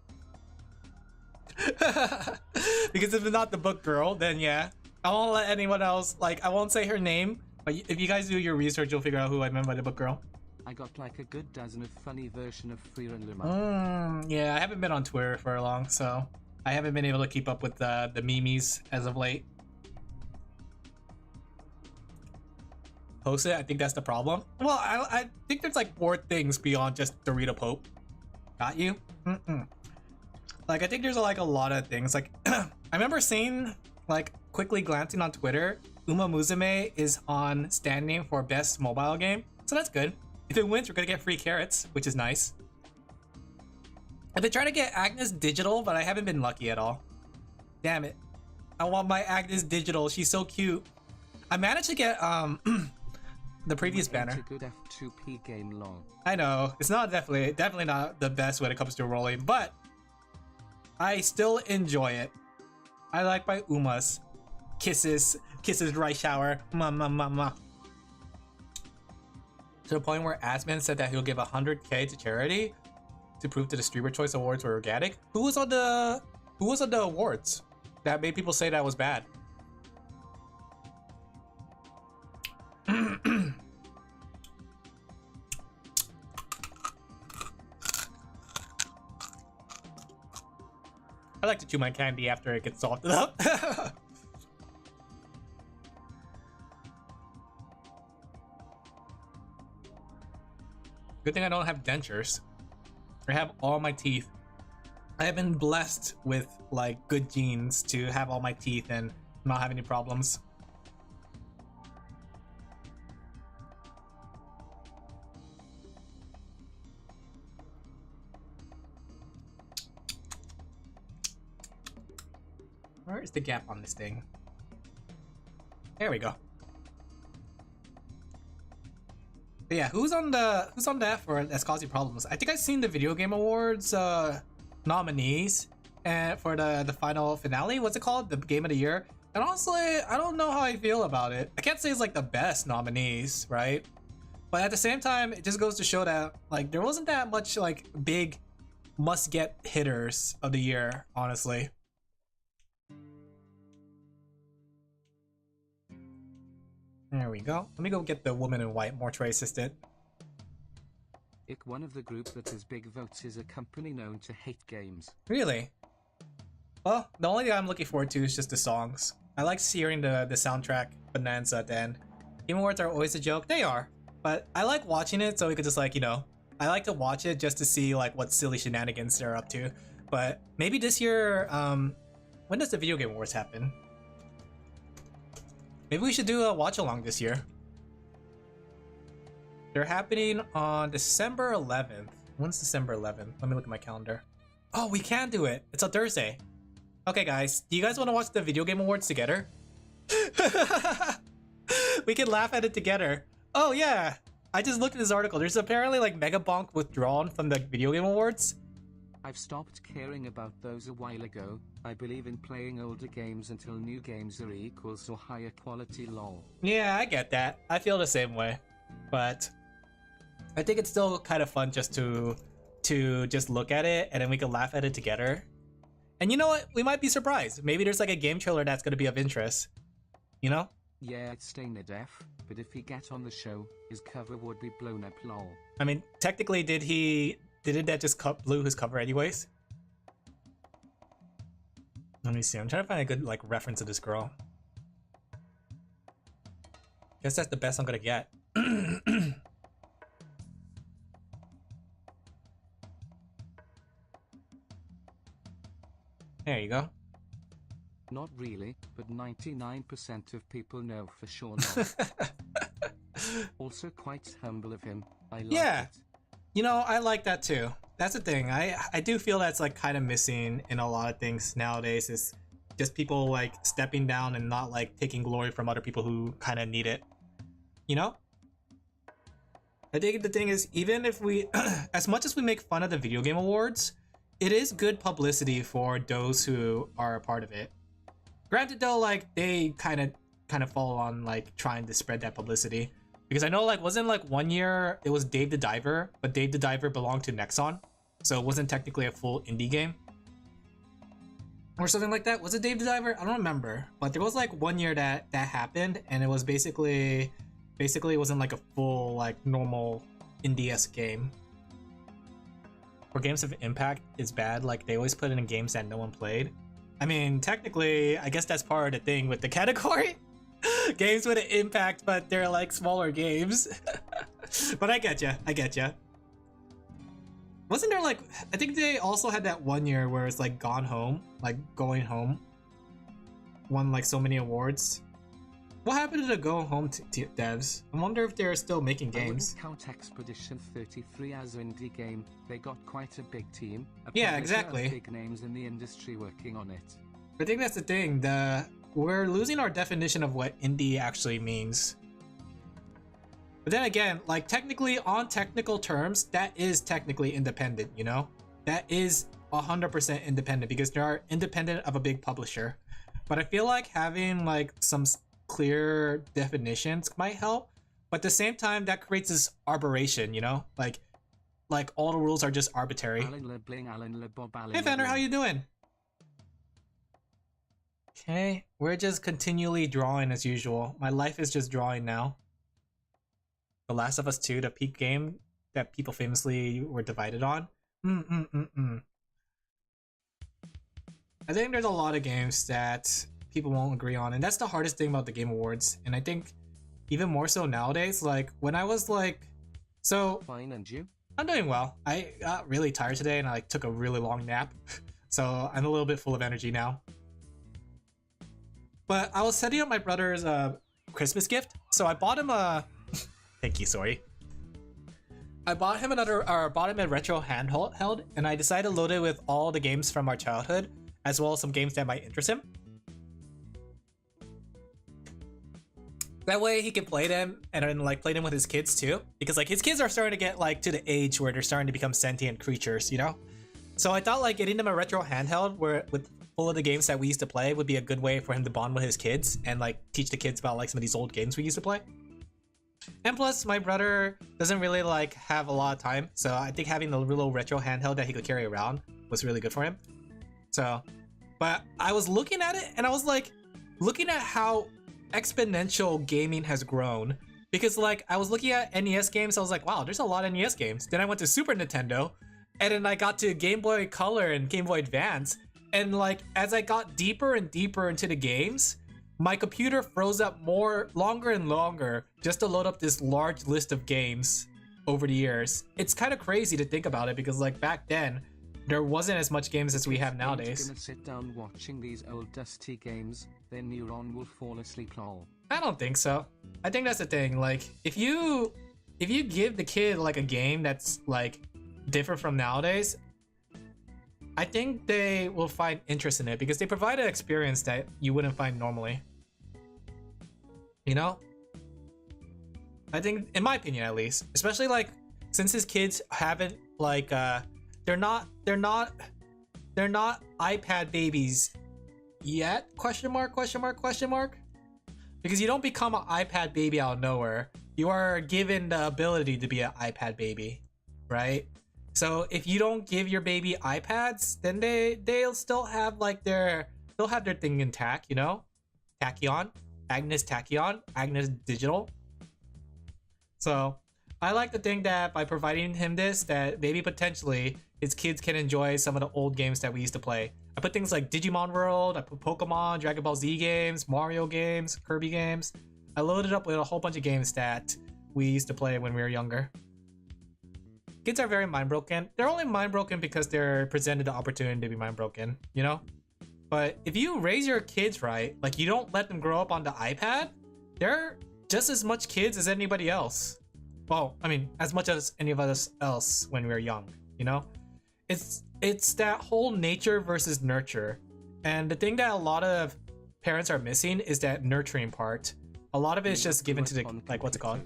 Because if it's not the book girl, then yeah. I won't let anyone else, like, I won't say her name, but if you guys do your research, you'll figure out who I meant by the book girl. I got like a good dozen of funny version of Freerun Luma. Yeah, I haven't been on Twitter for long, so I haven't been able to keep up with the memes as of late. Post it, I think that's the problem. Well, I think there's like more things beyond just Dorito Pope. Got you? Like, I think there's like a lot of things. Like, I remember seeing, like, quickly glancing on Twitter, Uma Musume is on standing for best mobile game. So that's good. If it wins, we're gonna get free carrots, which is nice. I've been trying to get Agnes digital, but I haven't been lucky at all. Damn it. I want my Agnes digital. She's so cute. I managed to get the previous banner. A good F2P game long. I know. It's not definitely not the best when it comes to rolling, but I still enjoy it. I like my Umas. Kisses dry shower. Ma. To the point where Asman said that he'll give 100k to charity to prove that the Streamer Choice Awards were organic. Who was on the awards that made people say that was bad? I like to chew my candy after it gets salted up. Good thing I don't have dentures. I have all my teeth. I have been blessed with like good genes to have all my teeth and not have any problems. Where is the gap on this thing? There we go. But yeah, who's on that for that's causing problems? I think I've seen the Video Game Awards nominees and for the final finale. What's it called? The Game of the Year. And honestly, I don't know how I feel about it. I can't say it's like the best nominees, right? But at the same time, it just goes to show that like there wasn't that much like big must-get hitters of the year, honestly. There we go. Let me go get the woman in white mortuary assistant. One of the group that has big votes is a company known to hate games. Really? Well, the only thing I'm looking forward to is just the songs. I like hearing the soundtrack bonanza at the end. Game Awards are always a joke. They are. But I like watching it so we could just like, you know, I like to watch it just to see like what silly shenanigans they're up to. But maybe this year, when does the Video Game Awards happen? Maybe we should do a watch along this year. They're happening on December 11th. When's December 11th? Let me look at my calendar. Oh, we can do it. It's a Thursday. Okay, guys. Do you guys want to watch the Video Game Awards together? We can laugh at it together. Oh, yeah. I just looked at this article. There's apparently like Mega Bonk withdrawn from the Video Game Awards. I've stopped caring about those a while ago. I believe in playing older games until new games are equals or higher quality lol. Yeah, I get that. I feel the same way. But I think it's still kind of fun just to just look at it and then we can laugh at it together. And you know what? We might be surprised. Maybe there's like a game trailer that's going to be of interest. You know? Yeah, it's staying a def, but if he get on the show, his cover would be blown up lol. I mean, technically, didn't that just blew his cover anyways? Let me see. I'm trying to find a good like reference of this girl. Guess that's the best I'm gonna get. There you go. Not really, but 99% of people know for sure not. Also quite humble of him. I like it. You know, I like that too. That's the thing. I do feel that's like kind of missing in a lot of things nowadays is just people like stepping down and not like taking glory from other people who kind of need it. You know? I think the thing is, even if we, as much as we make fun of the Video Game Awards, it is good publicity for those who are a part of it. Granted though, like they kind of fall on like trying to spread that publicity. Because I know like wasn't like one year it was Dave the Diver, but Dave the Diver belonged to Nexon. So it wasn't technically a full indie game. Or something like that. Was it Dave the Diver? I don't remember. But there was like one year that happened and it was basically it wasn't like a full like normal indie-esque game. For games of impact is bad, like they always put it in games that no one played. I mean, technically, I guess that's part of the thing with the category. Games with an impact, but they're like smaller games. But I get ya. Wasn't there like, I think they also had that one year where it's like Gone Home, like Going Home, won like so many awards. What happened to the Go Home devs? I wonder if they're still making games. I wouldn't count Expedition 33 as an indie game. They got quite a big team. Yeah, exactly. Big names in the industry working on it. I think that's the thing. We're losing our definition of what indie actually means. But then again, like technically on technical terms, that is technically independent, you know? That is 100% independent because they are independent of a big publisher. But I feel like having like some clear definitions might help. But at the same time, that creates this arboration, you know? Like all the rules are just arbitrary. Hey Fender, how you doing? Okay, we're just continually drawing as usual. My life is just drawing now. The Last of Us 2, the peak game that people famously were divided on. I think there's a lot of games that people won't agree on, and that's the hardest thing about the Game Awards. And I think even more so nowadays, like when I was like, so fine, and you? I'm doing well. I got really tired today and I like took a really long nap. So I'm a little bit full of energy now. But I was setting up my brother's Christmas gift, so I bought him a. Thank you, sorry. I bought him a retro handheld, and I decided to load it with all the games from our childhood, as well as some games that might interest him. That way he can play them and then like play them with his kids too, because like his kids are starting to get like to the age where they're starting to become sentient creatures, you know. So I thought like getting them a retro handheld where with full of the games that we used to play would be a good way for him to bond with his kids and like teach the kids about like some of these old games we used to play. And plus, my brother doesn't really like have a lot of time, so I think having the little retro handheld that he could carry around was really good for him. So, but I was looking at it and I was like, looking at how exponential gaming has grown. Because like, I was looking at NES games, I was like, wow, there's a lot of NES games. Then I went to Super Nintendo, and then I got to Game Boy Color and Game Boy Advance. And like, as I got deeper and deeper into the games, my computer froze up longer and longer just to load up this large list of games over the years. It's kind of crazy to think about it because like back then, there wasn't as much games as we have nowadays. Gonna sit down watching these old dusty games, then neuron will fall asleep. Lol. I don't think so. I think that's the thing. Like, if you give the kid like a game that's like different from nowadays, I think they will find interest in it because they provide an experience that you wouldn't find normally. You know? I think, in my opinion at least, especially like since his kids haven't like they're not iPad babies yet? Question mark? Because you don't become an iPad baby out of nowhere. You are given the ability to be an iPad baby, right? So if you don't give your baby iPads, then they'll still have like their thing intact, you know? Tachyon, Agnes Digital. So I like to think that by providing him this, that maybe potentially his kids can enjoy some of the old games that we used to play. I put things like Digimon World, I put Pokemon, Dragon Ball Z games, Mario games, Kirby games. I loaded up with a whole bunch of games that we used to play when we were younger. Kids are very mind broken. They're only mind broken because they're presented the opportunity to be mind broken, you know? But if you raise your kids right, like you don't let them grow up on the iPad, they're just as much kids as anybody else. Well, I mean, as much as any of us else when we were young, you know? It's that whole nature versus nurture. And the thing that a lot of parents are missing is that nurturing part. A lot of it is just given to the, like, what's it called?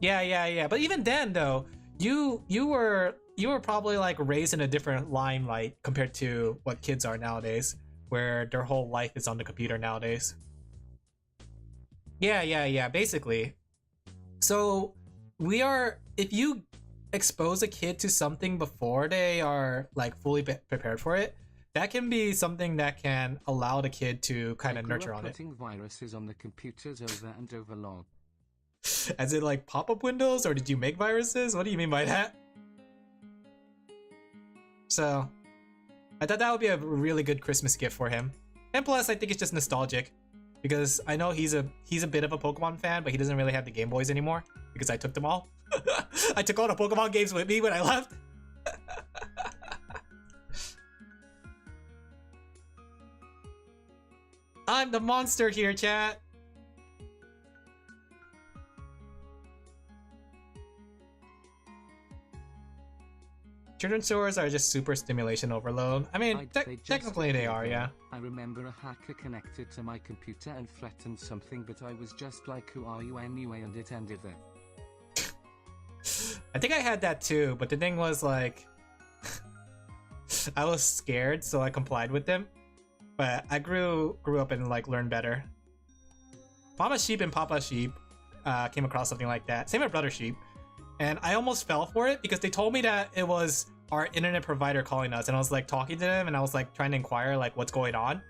Yeah. But even then though, you were probably like raised in a different limelight compared to what kids are nowadays, where their whole life is on the computer nowadays. Yeah, basically. So if you expose a kid to something before they are like fully prepared for it, that can be something that can allow the kid to kind of nurture on it. Putting viruses on the computers over and over long. As in like pop-up windows, or did you make viruses? What do you mean by that? So I thought that would be a really good Christmas gift for him. And plus I think it's just nostalgic because I know he's a bit of a Pokemon fan, but he doesn't really have the Game Boys anymore because I took them all. I took all the Pokemon games with me when I left. I'm the monster here, chat. Children's stores are just super stimulation overload. I mean, technically they are, yeah. I remember a hacker connected to my computer and threatened something, but I was just like, who are you anyway, and it ended there. I think I had that too, but the thing was like, I was scared, so I complied with them. But I grew up and like learned better. Mama Sheep and Papa Sheep came across something like that. Same with Brother Sheep. And I almost fell for it because they told me that it was our internet provider calling us, and I was like talking to them and I was like trying to inquire like what's going on.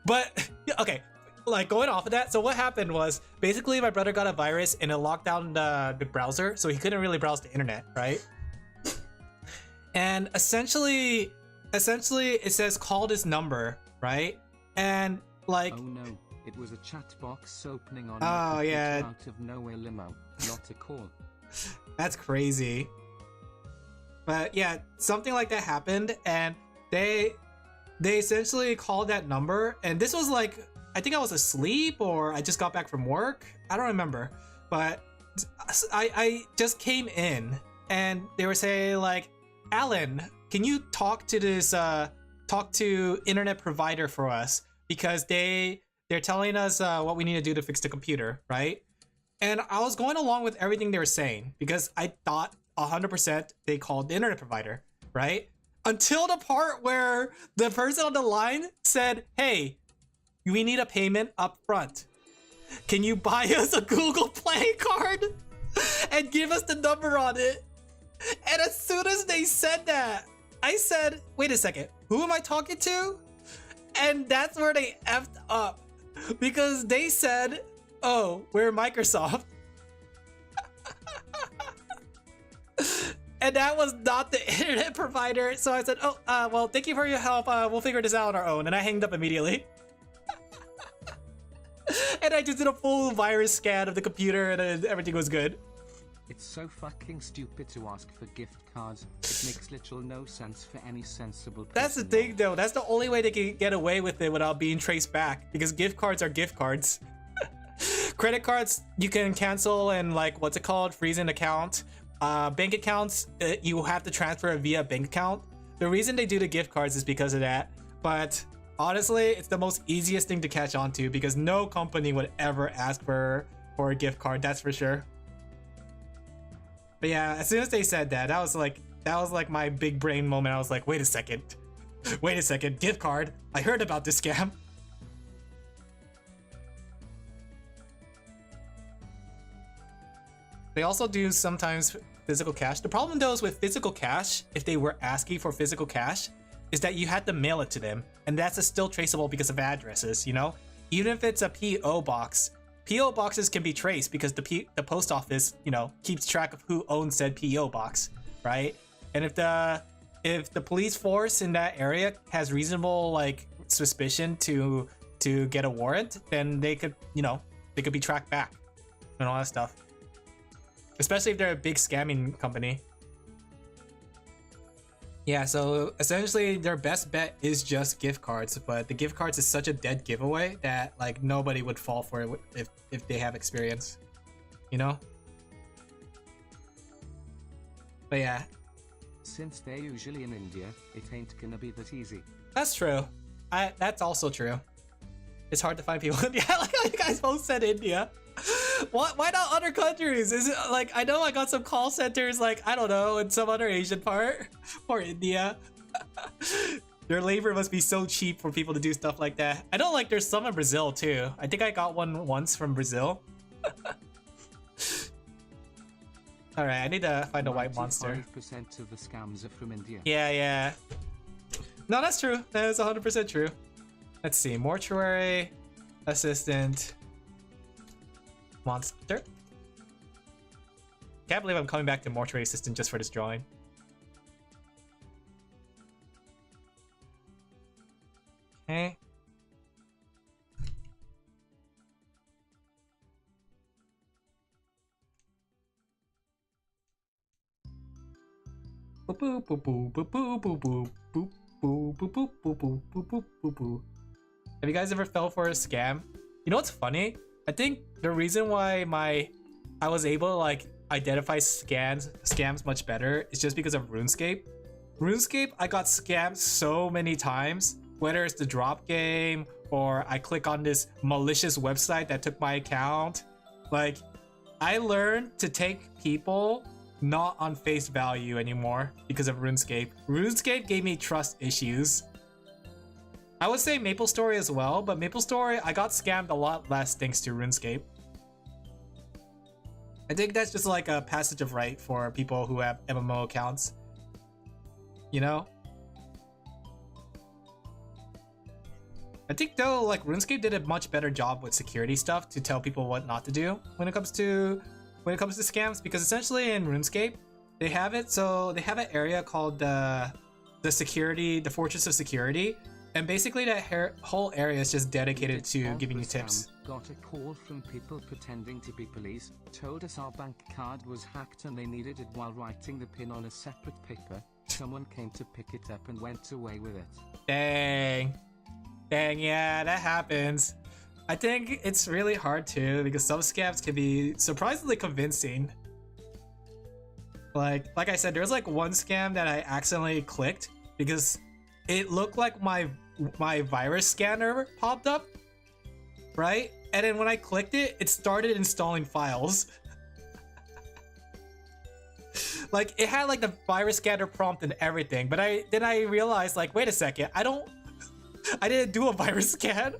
But okay, like going off of that, so what happened was basically my brother got a virus and it locked down the browser, so he couldn't really browse the internet, right? And essentially it says call this number, right? And like, oh no, it was a chat box opening on yeah, out of nowhere limo, not a call. That's crazy. But yeah, something like that happened, and they essentially called that number, and this was like, I think I was asleep or I just got back from work. I don't remember, but I just came in and they were saying like, Alan, can you talk to internet provider for us, because they're telling us what we need to do to fix the computer, right? And I was going along with everything they were saying because I thought 100% they called the internet provider, right? Until the part where the person on the line said, hey, we need a payment up front. Can you buy us a Google Play card and give us the number on it? And as soon as they said that, I said, wait a second, who am I talking to? And that's where they effed up because they said, oh, we're Microsoft. And that was not the internet provider. So I said, oh, well, thank you for your help. We'll figure this out on our own. And I hanged up immediately. And I just did a full virus scan of the computer and everything was good. It's so fucking stupid to ask for gift cards. It makes literal no sense for any sensible person. That's the thing though. That's the only way they can get away with it without being traced back. Because gift cards are gift cards. Credit cards, you can cancel and like, what's it called? Freeze an account. Bank accounts, you have to transfer via bank account. The reason they do the gift cards is because of that. But honestly, it's the most easiest thing to catch on to because no company would ever ask for a gift card, that's for sure. But yeah, as soon as they said that, that was like my big brain moment. I was like, wait a second, gift card. I heard about this scam. They also do sometimes physical cash. The problem though is with physical cash, if they were asking for physical cash, is that you had to mail it to them. And that's still traceable because of addresses, you know? Even if it's a PO box, PO boxes can be traced because the post office, you know, keeps track of who owns said PO box, right? And if the police force in that area has reasonable like suspicion to get a warrant, then they could, you know, they could be tracked back and all that stuff. Especially if they're a big scamming company. Yeah, so essentially their best bet is just gift cards, but the gift cards is such a dead giveaway that like nobody would fall for it if they have experience, you know? But yeah. Since they're usually in India, it ain't gonna be that easy. That's true. That's also true. It's hard to find people. Yeah, like how you guys both said India. Why not other countries? Is it like, I know I got some call centers like, I don't know, in some other Asian part or India. Their labor must be so cheap for people to do stuff like that. I know like there's some in Brazil too. I think I got one once from Brazil. Alright, I need to find a white monster. 95% of the scams are from India. Yeah. No, that's true. That is 100% true. Let's see. Mortuary assistant. Monster. Can't believe I'm coming back to mortuary assistant just for this drawing. Okay. Boop boop boop boop boop boop boop boop boop boop boop boop boop boop boop. Have you guys ever fell for a scam? You know what's funny? I think the reason why I was able to like identify scams much better is just because of RuneScape. RuneScape, I got scammed so many times, whether it's the drop game or I click on this malicious website that took my account. Like, I learned to take people not on face value anymore because of RuneScape. RuneScape gave me trust issues. I would say MapleStory as well, but MapleStory, I got scammed a lot less thanks to RuneScape. I think that's just like a passage of right for people who have MMO accounts. You know? I think though, like RuneScape did a much better job with security stuff to tell people what not to do when it comes to scams, because essentially in RuneScape, they have it so they have an area called the Fortress of Security. And basically that whole area is just dedicated to giving you tips. Got a call from people pretending to be police, told us our bank card was hacked and they needed it while writing the PIN on a separate paper. Someone came to pick it up and went away with it. Dang, yeah, that happens. I think it's really hard too because some scams can be surprisingly convincing. Like I said, there's like one scam that I accidentally clicked because it looked like my virus scanner popped up, right? and then when I clicked it, it started installing files. Like, it had like the virus scanner prompt and everything, but then I realized, like, wait a second, I didn't do a virus scan.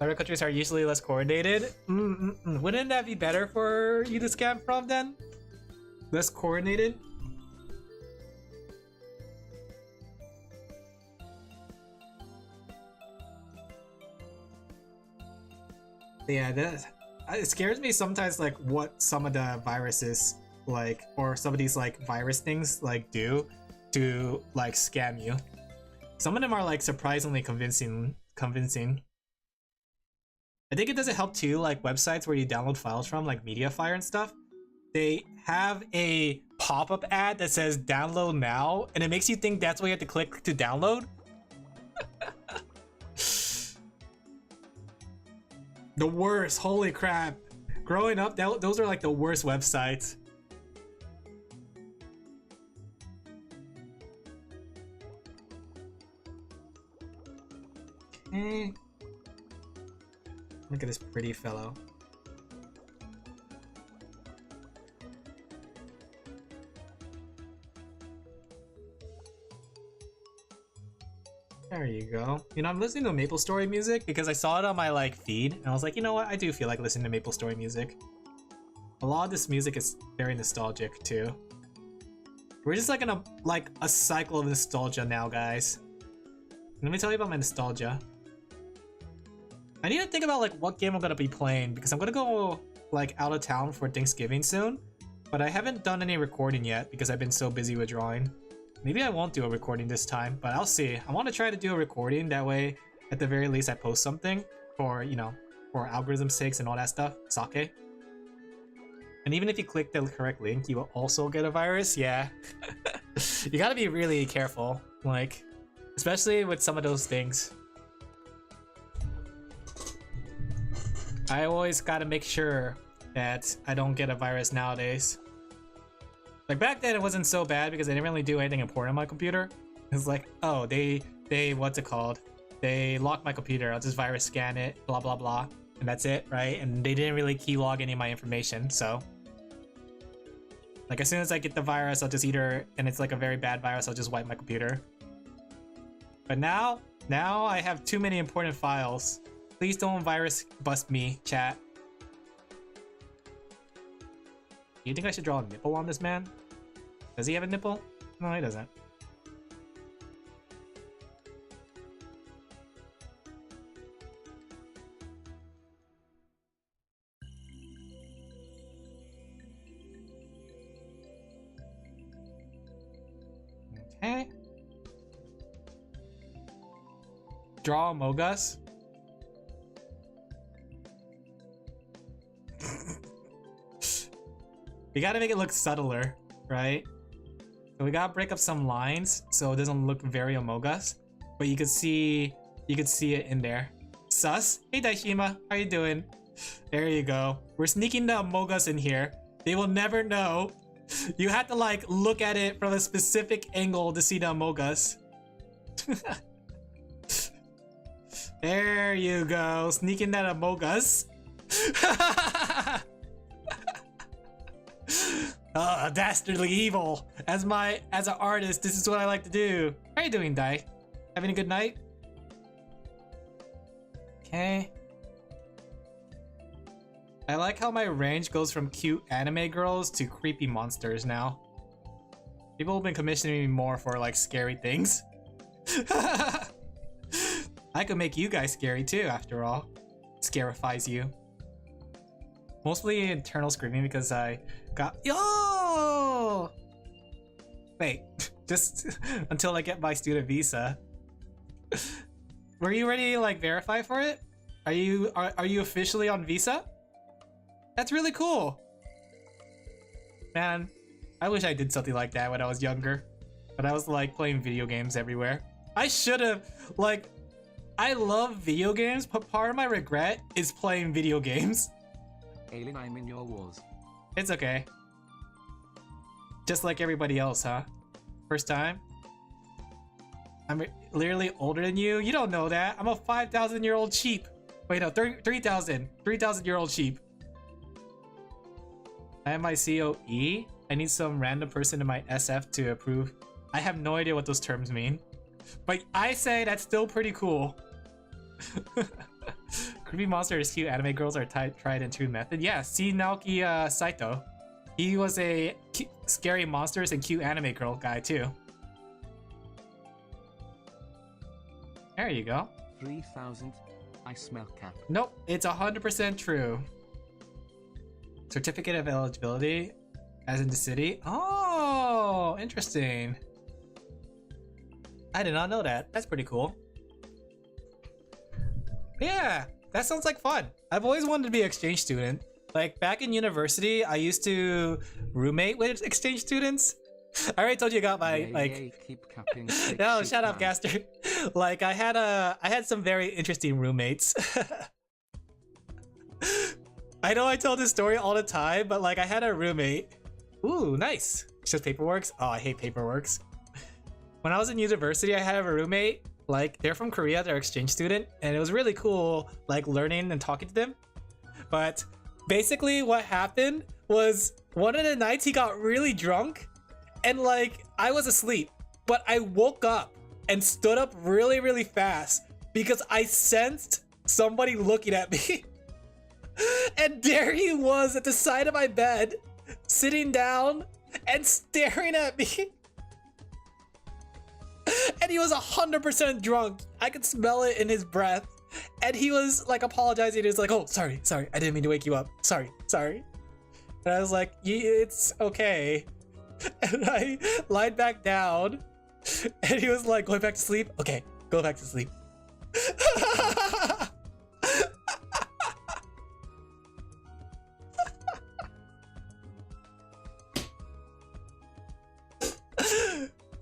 Other countries are usually less coordinated. Wouldn't that be better for you to scan from then? Less coordinated? Yeah, it scares me sometimes, like what some of the viruses like, or some of these like virus things like do to like scam you. Some of them are like surprisingly convincing. I think it doesn't help too, like websites where you download files from, like Mediafire and stuff. They have a pop-up ad that says download now, and it makes you think that's what you have to click to download. The worst, holy crap. Growing up, those are like the worst websites. Okay. Look at this pretty fellow. There you go. You know, I'm listening to MapleStory music because I saw it on my like feed, and I was like, you know what? I do feel like listening to MapleStory music. A lot of this music is very nostalgic too. We're just like in a cycle of nostalgia now, guys. Let me tell you about my nostalgia. I need to think about like what game I'm gonna be playing because I'm gonna go like out of town for Thanksgiving soon, but I haven't done any recording yet because I've been so busy with drawing. Maybe I won't do a recording this time, but I'll see. I want to try to do a recording, that way at the very least I post something for, you know, for algorithm's sakes and all that stuff. Sake. And even if you click the correct link, you will also get a virus. Yeah. You gotta be really careful, like, especially with some of those things. I always gotta make sure that I don't get a virus nowadays. Like back then it wasn't so bad because I didn't really do anything important on my computer. It's like, oh, they what's it called? They locked my computer, I'll just virus scan it, blah blah blah. And that's it, right? And they didn't really keylog any of my information, so. Like as soon as I get the virus, I'll just either, and it's like a very bad virus, I'll just wipe my computer. But now I have too many important files. Please don't virus bust me, chat. You think I should draw a nipple on this man? Does he have a nipple? No, he doesn't. Okay. Draw Among Us. We gotta make it look subtler, right? So we gotta break up some lines so it doesn't look very Among Us, but you could see it in there. Sus? Hey Daishima, how you doing? There you go. We're sneaking the Among Us in here. They will never know. You have to like look at it from a specific angle to see the Among Us. There you go. Sneaking that Among Us. Dastardly evil. As an artist, this is what I like to do. How are you doing, Dai? Having a good night? Okay. I like how my range goes from cute anime girls to creepy monsters now. People have been commissioning me more for like scary things. I could make you guys scary too, after all. Scarifies you. Mostly internal screaming because I got— Yo! Wait, just until I get my student visa. Were you ready to like verify for it? Are you officially on visa? That's really cool. Man, I wish I did something like that when I was younger. But I was like playing video games everywhere. I should have, like, I love video games, but part of my regret is playing video games. Alin, I'm in your walls. It's okay. Just like everybody else, huh? First time? I'm literally older than you. You don't know that. I'm a 5,000-year-old sheep. Wait, no, 3,000-year-old sheep. I have my COE. I need some random person in my SF to approve. I have no idea what those terms mean. But I say that's still pretty cool. Creepy monsters, cute anime girls are tried and true method. Yeah, see Naoki Saito. He was a scary monsters and cute anime girl guy too. There you go. 3,000. I smell cap. Nope, it's 100% true. Certificate of eligibility, as in the city. Oh, interesting. I did not know that. That's pretty cool. Yeah, that sounds like fun. I've always wanted to be an exchange student. Like back in university, I used to roommate with exchange students. I already told you I got my keep capping. No, shut up, Gaster. Like I had some very interesting roommates. I know I tell this story all the time, but like I had a roommate. Ooh, nice. It's just paperworks. Oh, I hate paperworks. When I was in university, I had a roommate. Like they're from Korea, they're exchange student, and it was really cool like learning and talking to them. But basically what happened was one of the nights he got really drunk and like I was asleep, but I woke up and stood up really, really fast because I sensed somebody looking at me. And there he was at the side of my bed, sitting down and staring at me. And he was 100% drunk. I could smell it in his breath. And he was like apologizing. He was like, oh, sorry, I didn't mean to wake you up. Sorry. And I was like, yeah, it's okay. And I lied back down. And he was like, going back to sleep? Okay, go back to sleep.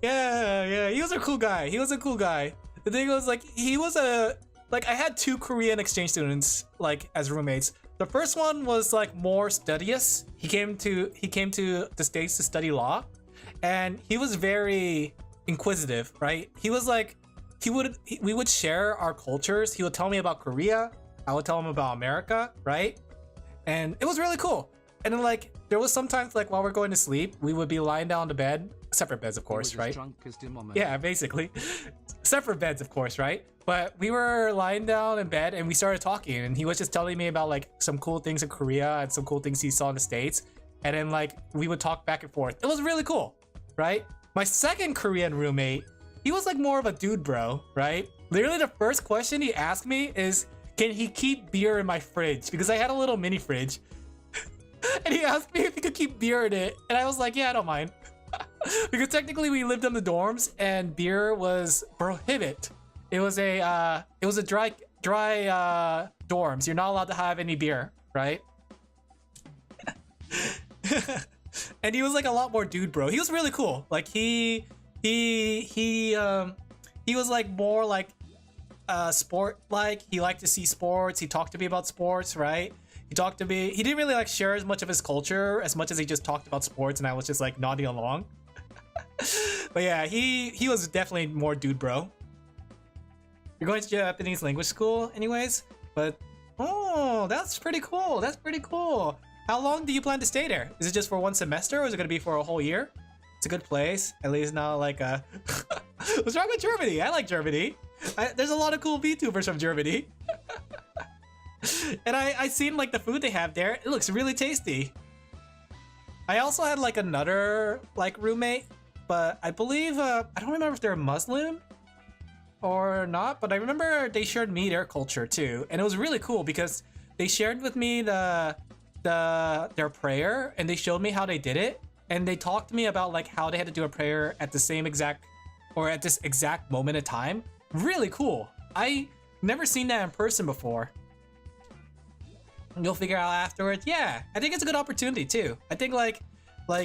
Yeah, he was a cool guy. The thing was like, I had 2 Korean exchange students like as roommates. The first one was like more studious. He came to the States to study law, and he was very inquisitive, right? He was like, we would share our cultures. He would tell me about Korea. I would tell him about America, right? And it was really cool. And then like, there was sometimes like while we're going to sleep, we would be lying down to bed, separate beds, of course, right? Yeah, basically. Separate beds, of course, right? But we were lying down in bed and we started talking, and he was just telling me about like some cool things in Korea and some cool things he saw in the States. And then like we would talk back and forth. It was really cool, right? My second Korean roommate, he was like more of a dude bro, right? Literally the first question he asked me is, can he keep beer in my fridge? Because I had a little mini fridge. And he asked me if he could keep beer in it. And I was like, yeah, I don't mind. Because technically we lived in the dorms and beer was prohibited. It was a dry dorms. You're not allowed to have any beer, right? And he was like a lot more dude bro. He was really cool. Like he was like more like sport like. He liked to see sports. He talked to me about sports, right? He talked to me. He didn't really like share as much of his culture as much as he just talked about sports, and I was just like nodding along. But yeah, he was definitely more dude bro. You're going to Japanese language school anyways, but oh, that's pretty cool. That's pretty cool. How long do you plan to stay there? Is it just for one semester, or is it going to be for a whole year? It's a good place. At least not like a... What's wrong with Germany? I like Germany. There's a lot of cool VTubers from Germany. And I seen like the food they have there. It looks really tasty. I also had like another like roommate, but I believe I don't remember if they're Muslim or not, but I remember they shared me their culture too, and it was really cool because they shared with me their prayer, and they showed me how they did it, and they talked to me about like how they had to do a prayer at the same exact or at this exact moment in time. Really cool. I never seen that in person before. You'll figure out afterwards. Yeah, I think it's a good opportunity too. I think like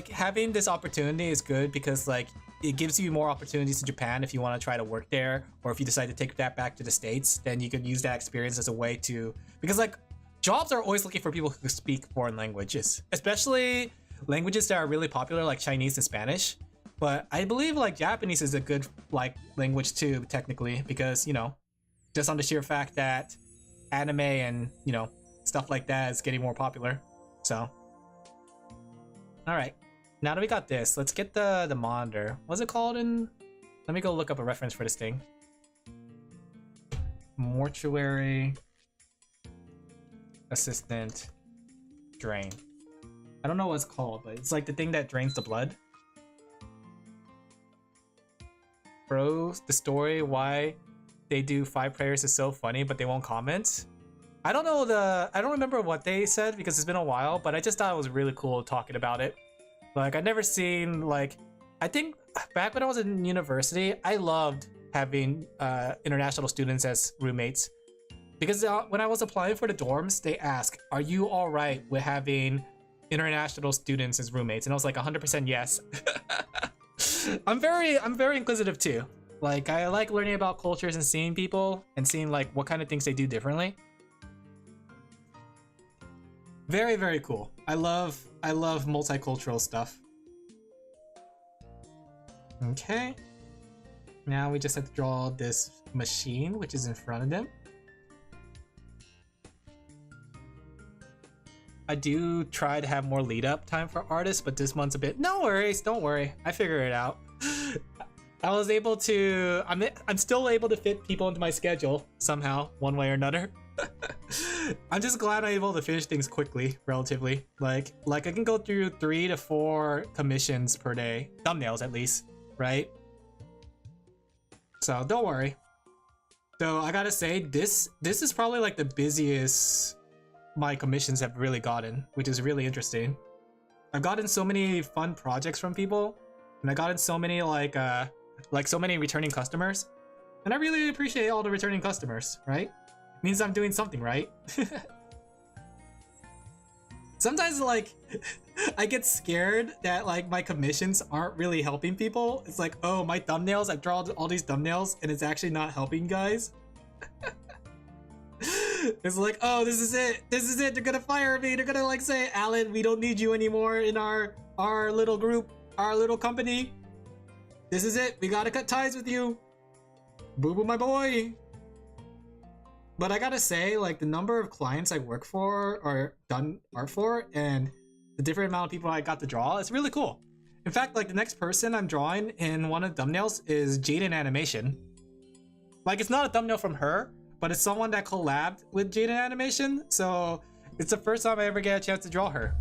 having this opportunity is good because like it gives you more opportunities in Japan if you want to try to work there, or if you decide to take that back to the States, then you can use that experience as a way to, because like jobs are always looking for people who speak foreign languages, especially languages that are really popular like Chinese and Spanish. But I believe like Japanese is a good like language too, technically, because you know, just on the sheer fact that anime and you know stuff like that is getting more popular. So, all right, now that we got this, let's get the monitor. What's it called? In let me go look up a reference for this thing. Mortuary assistant drain. I don't know what it's called, but it's like the thing that drains the blood. Bro, the story why they do 5 prayers is so funny, but they won't comment. I don't know I don't remember what they said because it's been a while, but I just thought it was really cool talking about it. Like I'd never seen like, I think back when I was in university, I loved having international students as roommates. Because when I was applying for the dorms, they ask, are you all right with having international students as roommates? And I was like 100% yes. I'm very inquisitive too. Like I like learning about cultures and seeing people and seeing like what kind of things they do differently. Very, very cool. I love multicultural stuff. Okay. Now we just have to draw this machine, which is in front of them. I do try to have more lead up time for artists, but this month's a bit, no worries, don't worry. I figure it out. I was able to, I'm still able to fit people into my schedule somehow, one way or another. I'm just glad I'm able to finish things quickly, relatively. Like I can go through 3 to 4 commissions per day, thumbnails at least, right? So don't worry. So I gotta say, this is probably like the busiest my commissions have really gotten, which is really interesting. I've gotten so many fun projects from people, and I gotten so many like so many returning customers, and I really appreciate all the returning customers, right? It means I'm doing something right. Sometimes like I get scared that like my commissions aren't really helping people. It's like, oh, my thumbnails, I've drawn all these thumbnails and it's actually not helping guys. It's like, oh, this is it, they're gonna fire me, they're gonna like say, Alan, we don't need you anymore in our little group, our little company. This is it, we gotta cut ties with you. Boo boo my boy. But I gotta say, like, the number of clients I work for or done art for and the different amount of people I got to draw, it's really cool. In fact, like, the next person I'm drawing in one of the thumbnails is Jaden Animation. Like, it's not a thumbnail from her, but it's someone that collabed with Jaden Animation, so it's the first time I ever get a chance to draw her.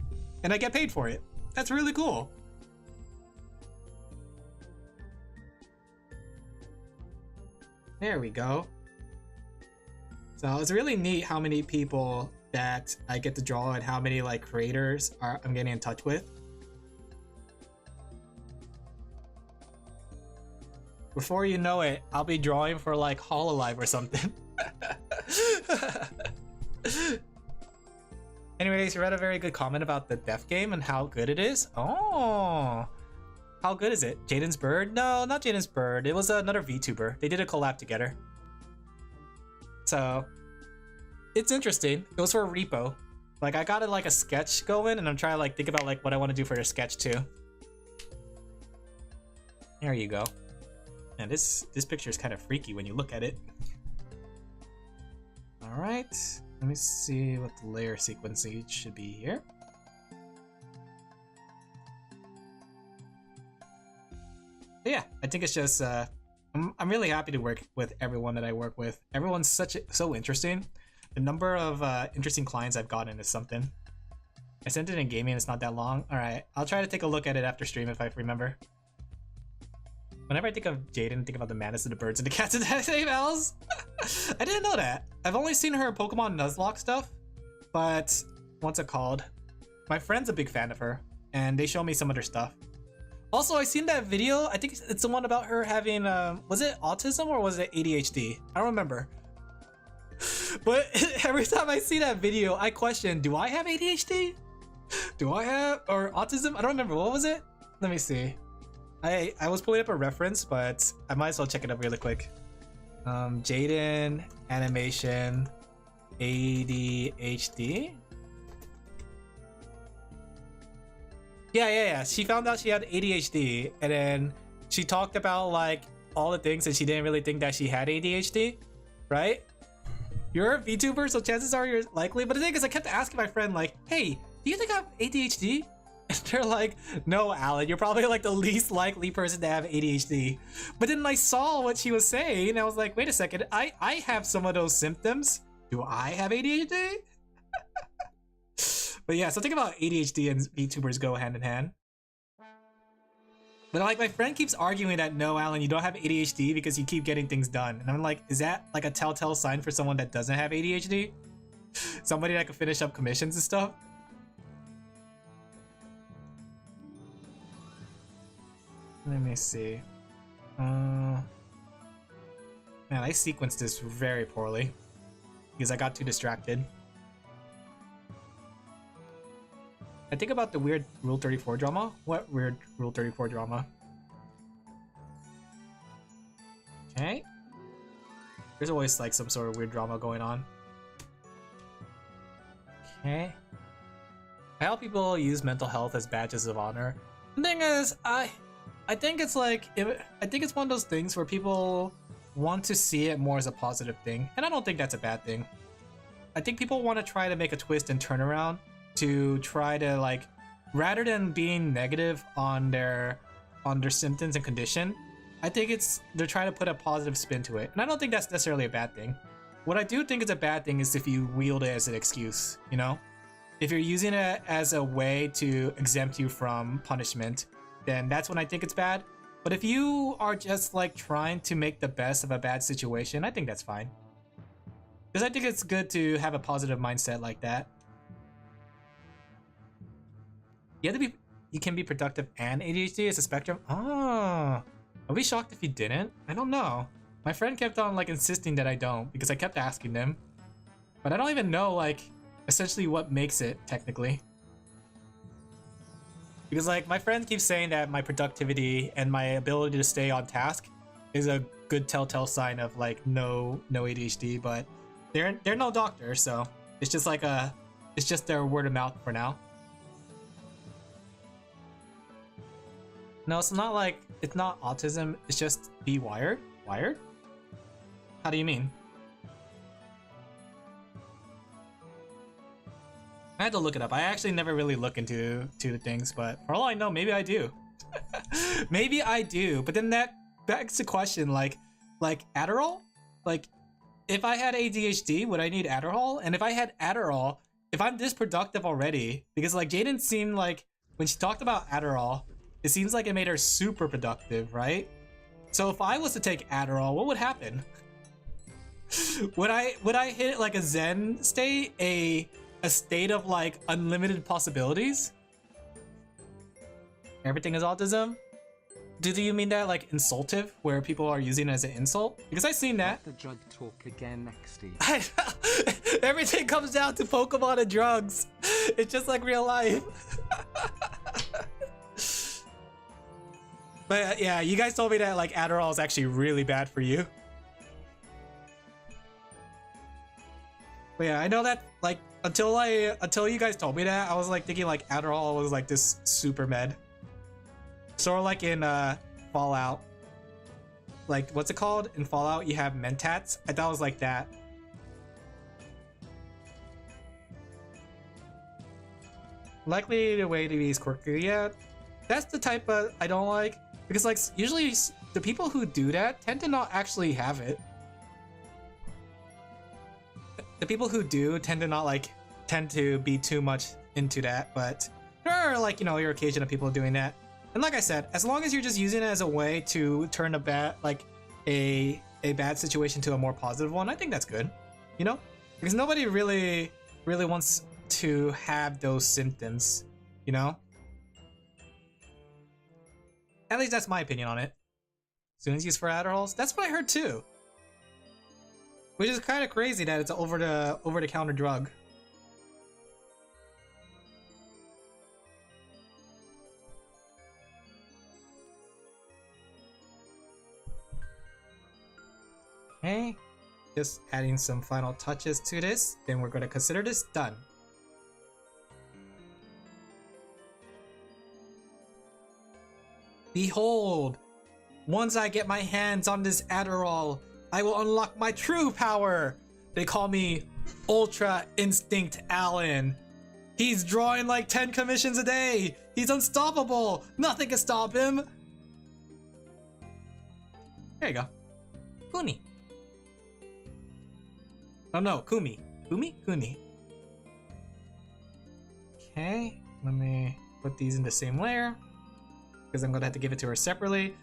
And I get paid for it. That's really cool. There we go. So it's really neat how many people that I get to draw and how many like creators I'm getting in touch with. Before you know it, I'll be drawing for like Hololive or something. Anyways, you read a very good comment about the Death game and how good it is. Oh, how good is it? Jaden's Bird? No, not Jaden's Bird. It was another VTuber. They did a collab together. So it's interesting. It was for a repo. Like I got like a sketch going and I'm trying to like think about like what I want to do for their sketch too. There you go. And this picture is kind of freaky when you look at it. All right, let me see what the layer sequencing should be here. But yeah, I think it's just I'm really happy to work with everyone that I work with. Everyone's so interesting. The number of interesting clients I've gotten is something. I sent it in gaming, it's not that long. All right, I'll try to take a look at it after stream if I remember. Whenever I think of Jaden, I think about the madness of the birds and the cats and the same owls. I didn't know that. I've only seen her Pokemon Nuzlocke stuff, but what's it called? My friend's a big fan of her, and they show me some of her stuff. Also, I seen that video. I think it's the one about her having, was it autism or was it ADHD? I don't remember. But every time I see that video, I question, do I have ADHD? Do I have, or autism? I don't remember. What was it? Let me see. I was pulling up a reference, but I might as well check it up really quick. Jaden Animation ADHD. Yeah. She found out she had ADHD, and then she talked about like all the things that she didn't really think that she had ADHD, right? You're a VTuber, so chances are you're likely. But the thing is, I kept asking my friend like, "Hey, do you think I have ADHD?" And they're like, "No, Alan, you're probably like the least likely person to have ADHD." But then I saw what she was saying, and I was like, "Wait a second, I have some of those symptoms. Do I have ADHD?" But yeah, so think about ADHD and VTubers go hand in hand. But like my friend keeps arguing that no, Alan, you don't have ADHD because you keep getting things done. And I'm like, is that like a telltale sign for someone that doesn't have ADHD? Somebody that can finish up commissions and stuff? Let me see. Man, I sequenced this very poorly because I got too distracted. I think about the weird Rule 34 drama. What weird Rule 34 drama? Okay. There's always like some sort of weird drama going on. Okay. I help people use mental health as badges of honor. The thing is, I think it's like, I think it's one of those things where people want to see it more as a positive thing. And I don't think that's a bad thing. I think people want to try to make a twist and turn around to try to like, rather than being negative on their symptoms and condition, I think they're trying to put a positive spin to it. And I don't think that's necessarily a bad thing. What I do think is a bad thing is if you wield it as an excuse, you know? If you're using it as a way to exempt you from punishment, then that's when I think it's bad. But if you are just like trying to make the best of a bad situation, I think that's fine. Because I think it's good to have a positive mindset like that. You can be productive and ADHD as a spectrum. Oh, I'd be shocked if you didn't. I don't know. My friend kept on like insisting that I don't because I kept asking them. But I don't even know like essentially what makes it technically. Because like my friend keeps saying that my productivity and my ability to stay on task is a good telltale sign of like no ADHD, but they're no doctor, so it's just like it's just their word of mouth for now. No, it's not like, it's not autism, it's just be wired? Wired? How do you mean? I had to look it up. I actually never really look into the things, but for all I know, maybe I do. Maybe I do, but then that begs the question, like Adderall? Like, if I had ADHD, would I need Adderall? And if I had Adderall, if I'm this productive already, because like Jaden seemed like, when she talked about Adderall, it seems like it made her super productive, right? So if I was to take Adderall, what would happen? Would I hit like a Zen state, a state of like unlimited possibilities? Everything is autism? Do you mean that like insultive, where people are using it as an insult? Because I've seen that. Let the drug talk again, Nexty. Everything comes down to Pokemon and drugs. It's just like real life. But yeah, you guys told me that like Adderall is actually really bad for you. But yeah, I know that like until you guys told me that, I was like thinking like Adderall was like this super med. Sort of like in Fallout. Like what's it called? In Fallout you have Mentats. I thought it was like that. Likely the way to be is quirky. Yeah, that's the type of I don't like. Because like usually the people who do that tend to not actually have it. The people who do tend to be too much into that, but there are like, you know, your occasion of people doing that. And like I said, as long as you're just using it as a way to turn a bad bad situation to a more positive one, I think that's good. You know? Because nobody really wants to have those symptoms, you know? At least that's my opinion on it. Students use for Adderalls? That's what I heard too. Which is kind of crazy that it's an over-the-counter drug. Okay, just adding some final touches to this, then we're going to consider this done. Behold, once I get my hands on this Adderall, I will unlock my true power. They call me Ultra Instinct Alin. He's drawing like 10 commissions a day. He's unstoppable. Nothing can stop him. There you go. Kuni. Oh no, Kumi. Kuni. Okay, let me put these in the same layer because I'm gonna have to give it to her separately.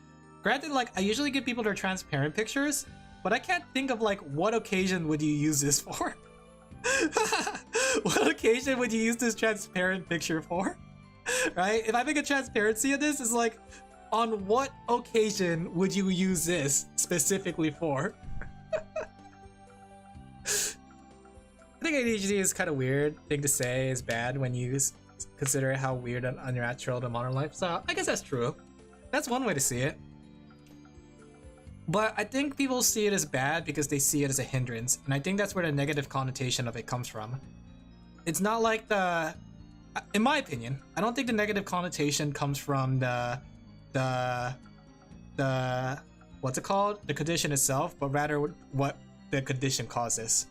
Granted, like, I usually give people their transparent pictures, but I can't think of like what occasion would you use this for? What occasion would you use this transparent picture for? Right? If I make a transparency of this, it's like, on what occasion would you use this specifically for? I think ADHD is kind of weird thing to say is bad when you consider how weird and unnatural the modern lifestyle. I guess that's true. That's one way to see it. But I think people see it as bad because they see it as a hindrance, and I think that's where the negative connotation of it comes from. It's not like the, in my opinion, I don't think the negative connotation comes from the what's it called? The condition itself, but rather what the condition causes.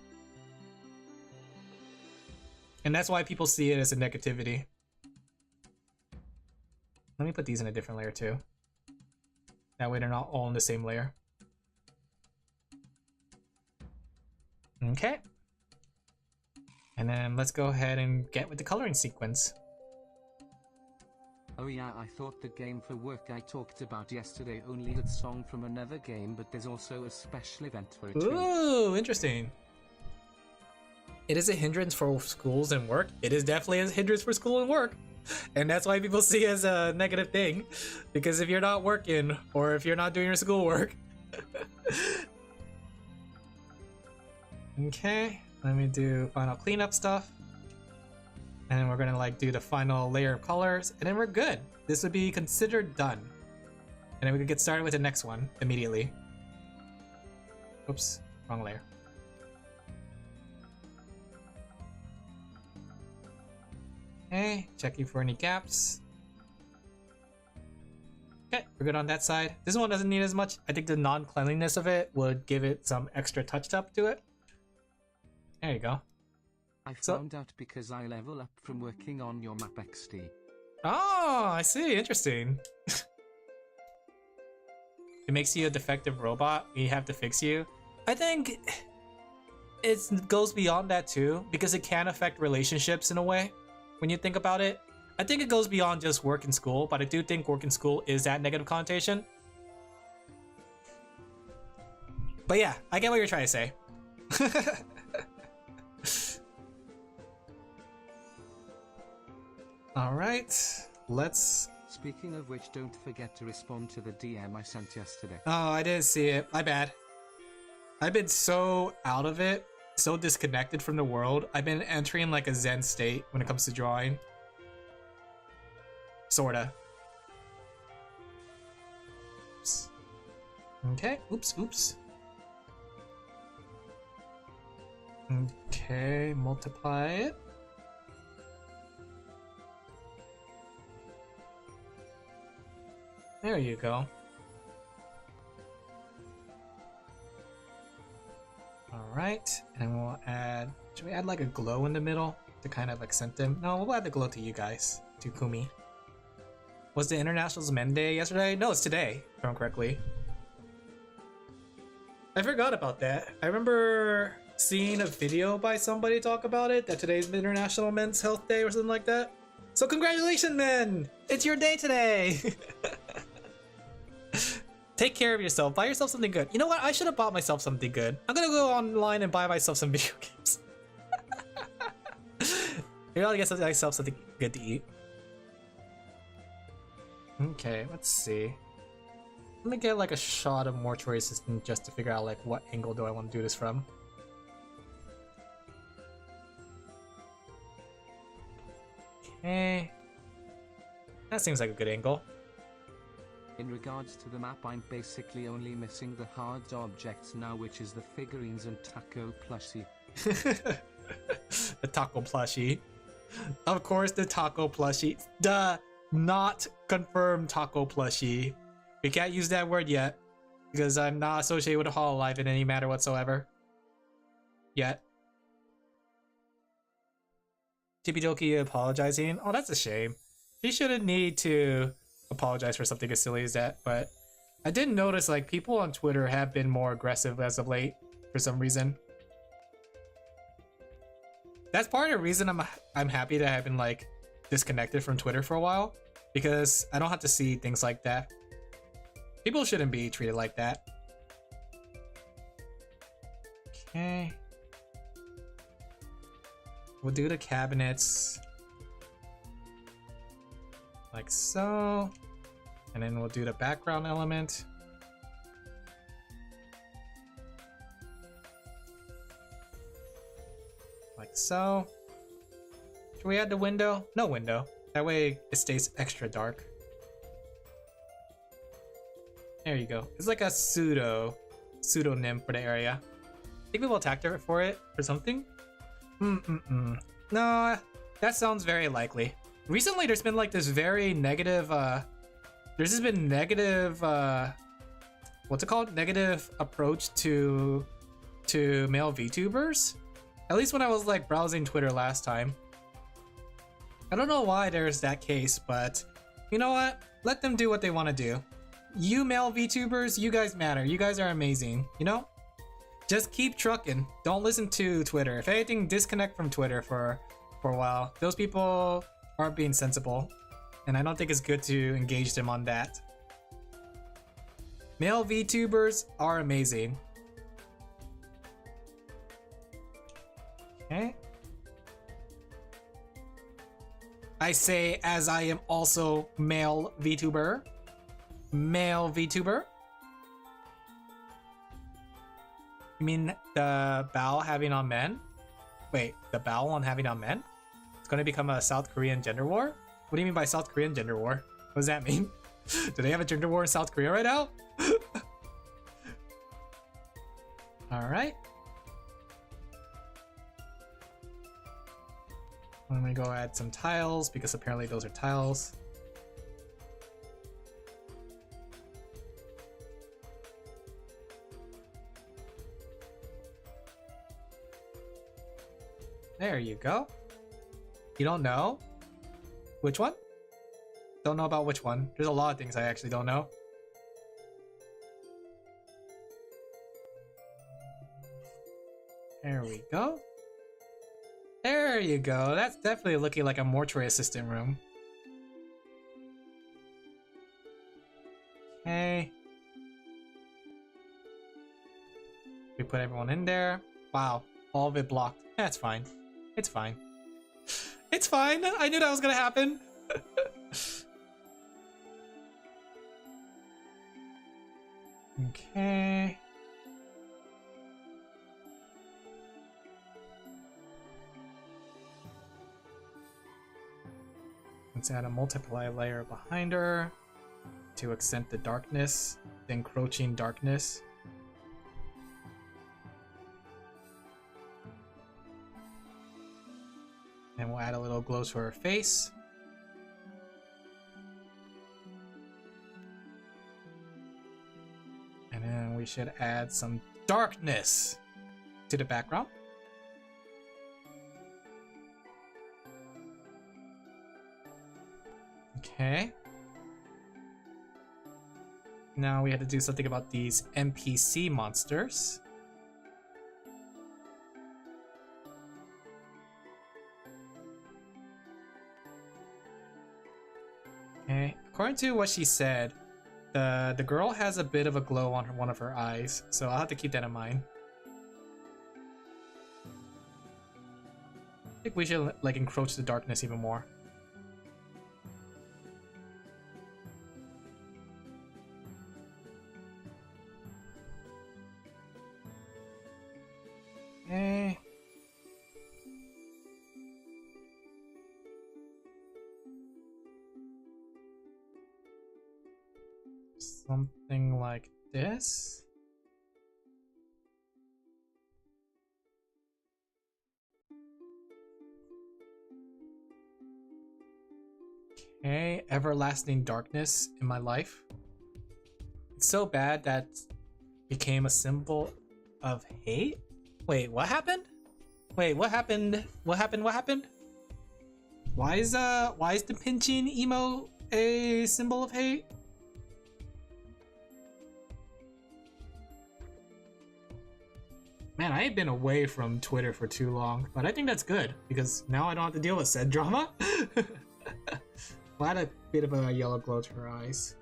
And that's why people see it as a negativity. Let me put these in a different layer too. That way they're not all in the same layer. Okay. And then let's go ahead and get with the coloring sequence. Oh yeah, I thought the game for work I talked about yesterday only had song from another game, but there's also a special event for it too. Ooh, interesting. It is a hindrance for schools and work. It is definitely a hindrance for school and work. And that's why people see it as a negative thing. Because if you're not working, or if you're not doing your schoolwork. Okay, let me do final cleanup stuff. And then we're gonna like do the final layer of colors, and then we're good. This would be considered done. And then we can get started with the next one immediately. Oops, wrong layer. Okay, checking for any gaps. Okay, we're good on that side. This one doesn't need as much. I think the non-cleanliness of it would give it some extra touch up to it. There you go. I found out because I level up from working on your map XD. Oh, I see. Interesting. It makes you a defective robot. We have to fix you. I think it goes beyond that too, because it can affect relationships in a way. When you think about it, I think it goes beyond just work and school, but I do think work and school is that negative connotation. But yeah, I get what you're trying to say. Alright, let's... Speaking of which, don't forget to respond to the DM I sent yesterday. Oh, I didn't see it. My bad. I've been so out of it, so disconnected from the world. I've been entering like a zen state when it comes to drawing. Sorta. Oops. Okay, oops. Okay, multiply it. There you go. Alright, and we'll add... Should we add like a glow in the middle to kind of accent them? No, we'll add the glow to you guys, to Kumi. Was the International Men Day yesterday? No, it's today, if I'm correctly. I forgot about that. I remember seeing a video by somebody talk about it, that today's International Men's Health Day or something like that. So congratulations, men! It's your day today! Take care of yourself. Buy yourself something good. You know what? I should have bought myself something good. I'm gonna go online and buy myself some video games. Maybe I'll get myself something good to eat. Okay, let's see. Let me get like a shot of Mortuary Assistant just to figure out like what angle do I want to do this from. Okay. That seems like a good angle. In regards to the map, I'm basically only missing the hard objects now, which is the figurines and taco plushie. The taco plushie. Of course, the taco plushie. Duh! not confirmed taco plushie. We can't use that word yet because I'm not associated with Hololive in any matter whatsoever. Yet. Chibidoki apologizing. Oh, that's a shame. She shouldn't need to apologize for something as silly as that, but I did notice like people on Twitter have been more aggressive as of late for some reason. That's part of the reason I'm happy that I've been like disconnected from Twitter for a while, because I don't have to see things like that. People shouldn't be treated like that. Okay. We'll do the cabinets like so. And then we'll do the background element. Like so. Should we add the window? No window. That way it stays extra dark. There you go. It's like a pseudonym for the area. Think we will attack her for it or something? No, that sounds very likely. Recently there's been like this very negative there's just been negative what's it called? Negative approach to male VTubers. At least when I was like browsing Twitter last time. I don't know why there's that case, but you know what? Let them do what they want to do. You male VTubers, you guys matter. You guys are amazing, you know? Just keep trucking. Don't listen to Twitter. If anything, disconnect from Twitter for a while. Those people aren't being sensible, and I don't think it's good to engage them on that. Male VTubers are amazing. Okay. I say as I am also male VTuber. Male VTuber? You mean the bow having on men? Wait, the bow on having on men? It's gonna become a South Korean gender war? What do you mean by South Korean gender war? What does that mean? Do they have a gender war in South Korea right now? Alright. I'm gonna go add some tiles because apparently those are tiles. There you go. You don't know? Which one? Don't know about which one. There's a lot of things I actually don't know. There we go. There you go. That's definitely looking like a mortuary assistant room. Okay. We put everyone in there. Wow. All of it blocked. That's fine. It's fine. It's fine. I knew that was gonna happen. Okay. Let's add a multiply layer behind her to accent the darkness, the encroaching darkness. And we'll add a little glow to her face. And then we should add some darkness to the background. Okay. Now we had to do something about these NPC monsters. Okay. According to what she said, the girl has a bit of a glow on one of her eyes, so I'll have to keep that in mind. I think we should like encroach the darkness even more. Okay. Something like this. Okay, everlasting darkness in my life. It's so bad that became a symbol of hate? Wait, what happened? Wait, what happened? What happened? What happened? Why is the pinching emo a symbol of hate? Man, I ain't been away from Twitter for too long, but I think that's good because now I don't have to deal with said drama. We'll add a bit of a yellow glow to her eyes.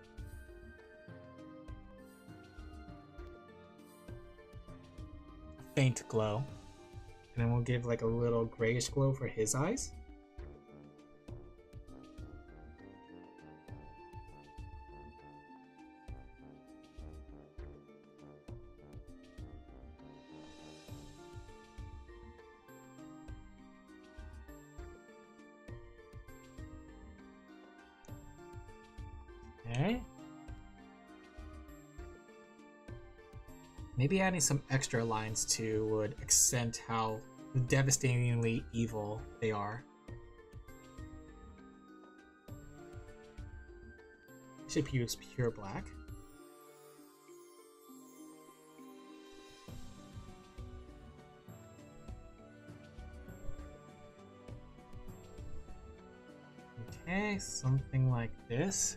Faint glow. And then we'll give like a little grayish glow for his eyes. Okay. Maybe adding some extra lines too would accent how devastatingly evil they are. Should use pure black. Okay, something like this.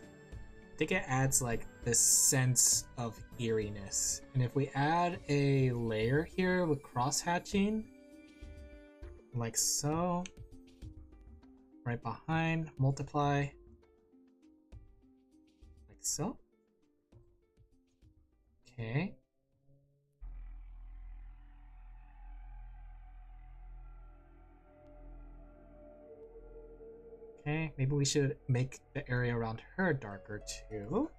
I think it adds like this sense of eeriness. And if we add a layer here with cross-hatching, like so, right behind, multiply, like so. Okay. Okay, maybe we should make the area around her darker too.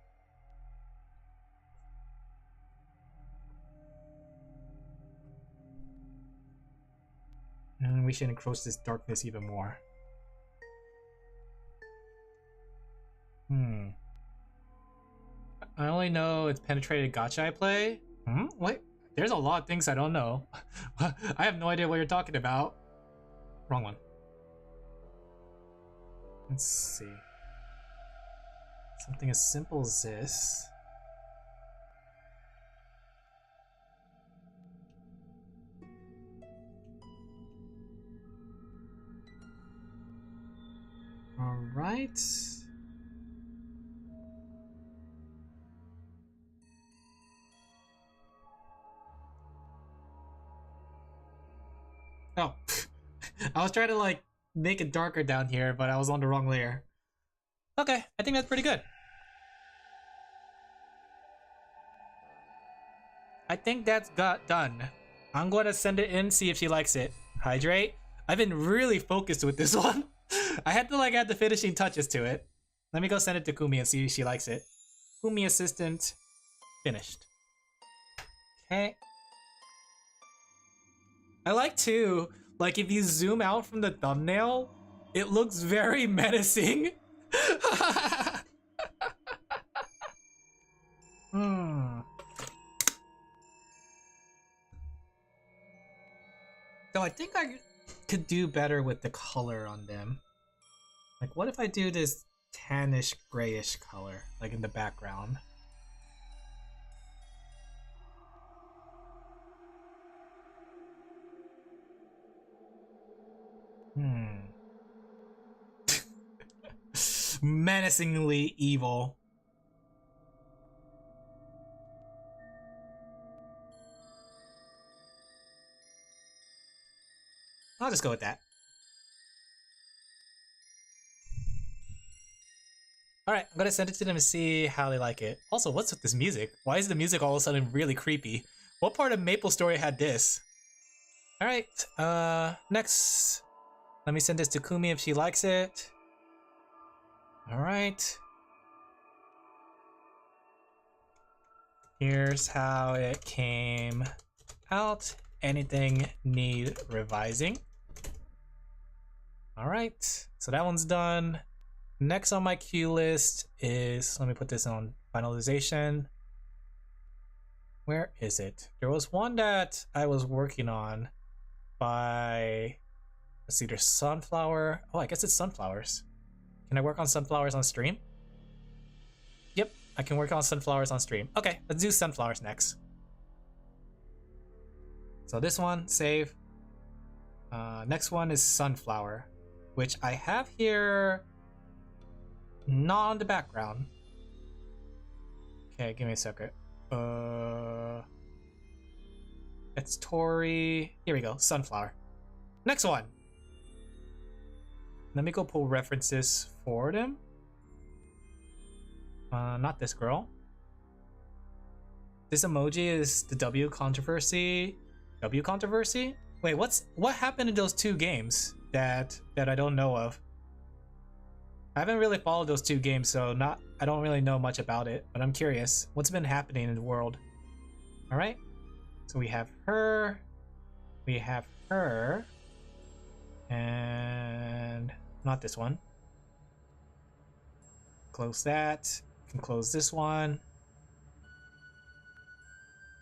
And we should encroach this darkness even more. I only know it's penetrated gacha I play. Wait, there's a lot of things I don't know. I have no idea what you're talking about. Wrong one. Let's see. Something as simple as this. All right. Oh, I was trying to like make it darker down here, but I was on the wrong layer. Okay, I think that's pretty good. I think that's got done. I'm going to send it in, see if she likes it. Hydrate. I've been really focused with this one. I had to like add the finishing touches to it. Let me go send it to Kumi and see if she likes it. Kumi assistant finished. Okay. I like too, like if you zoom out from the thumbnail, it looks very menacing. So I think I could do better with the color on them. Like what if I do this tannish grayish color, like in the background? Menacingly evil. I'll just go with that. Alright, I'm gonna send it to them and see how they like it. Also, what's with this music? Why is the music all of a sudden really creepy? What part of Maple Story had this? Alright, next. Let me send this to Kumi if she likes it. Alright. Here's how it came out. Anything need revising? Alright, so that one's done. Next on my queue list is, let me put this on finalization. Where is it? There was one that I was working on by, let's see, there's sunflower. Oh, I guess it's sunflowers. Can I work on sunflowers on stream? Yep, I can work on sunflowers on stream. Okay, let's do sunflowers next. So this one, save. Next one is sunflower, which I have here not on the background. Okay, give me a second. It's Tori. Here we go, sunflower. Next one. Let me go pull references for them. Not this girl. This emoji is the W controversy. W controversy? Wait, what happened in those two games that I don't know of? I haven't really followed those two games, so I don't really know much about it, but I'm curious. What's been happening in the world? Alright. So we have her. We have her. And not this one. Close that. Can close this one.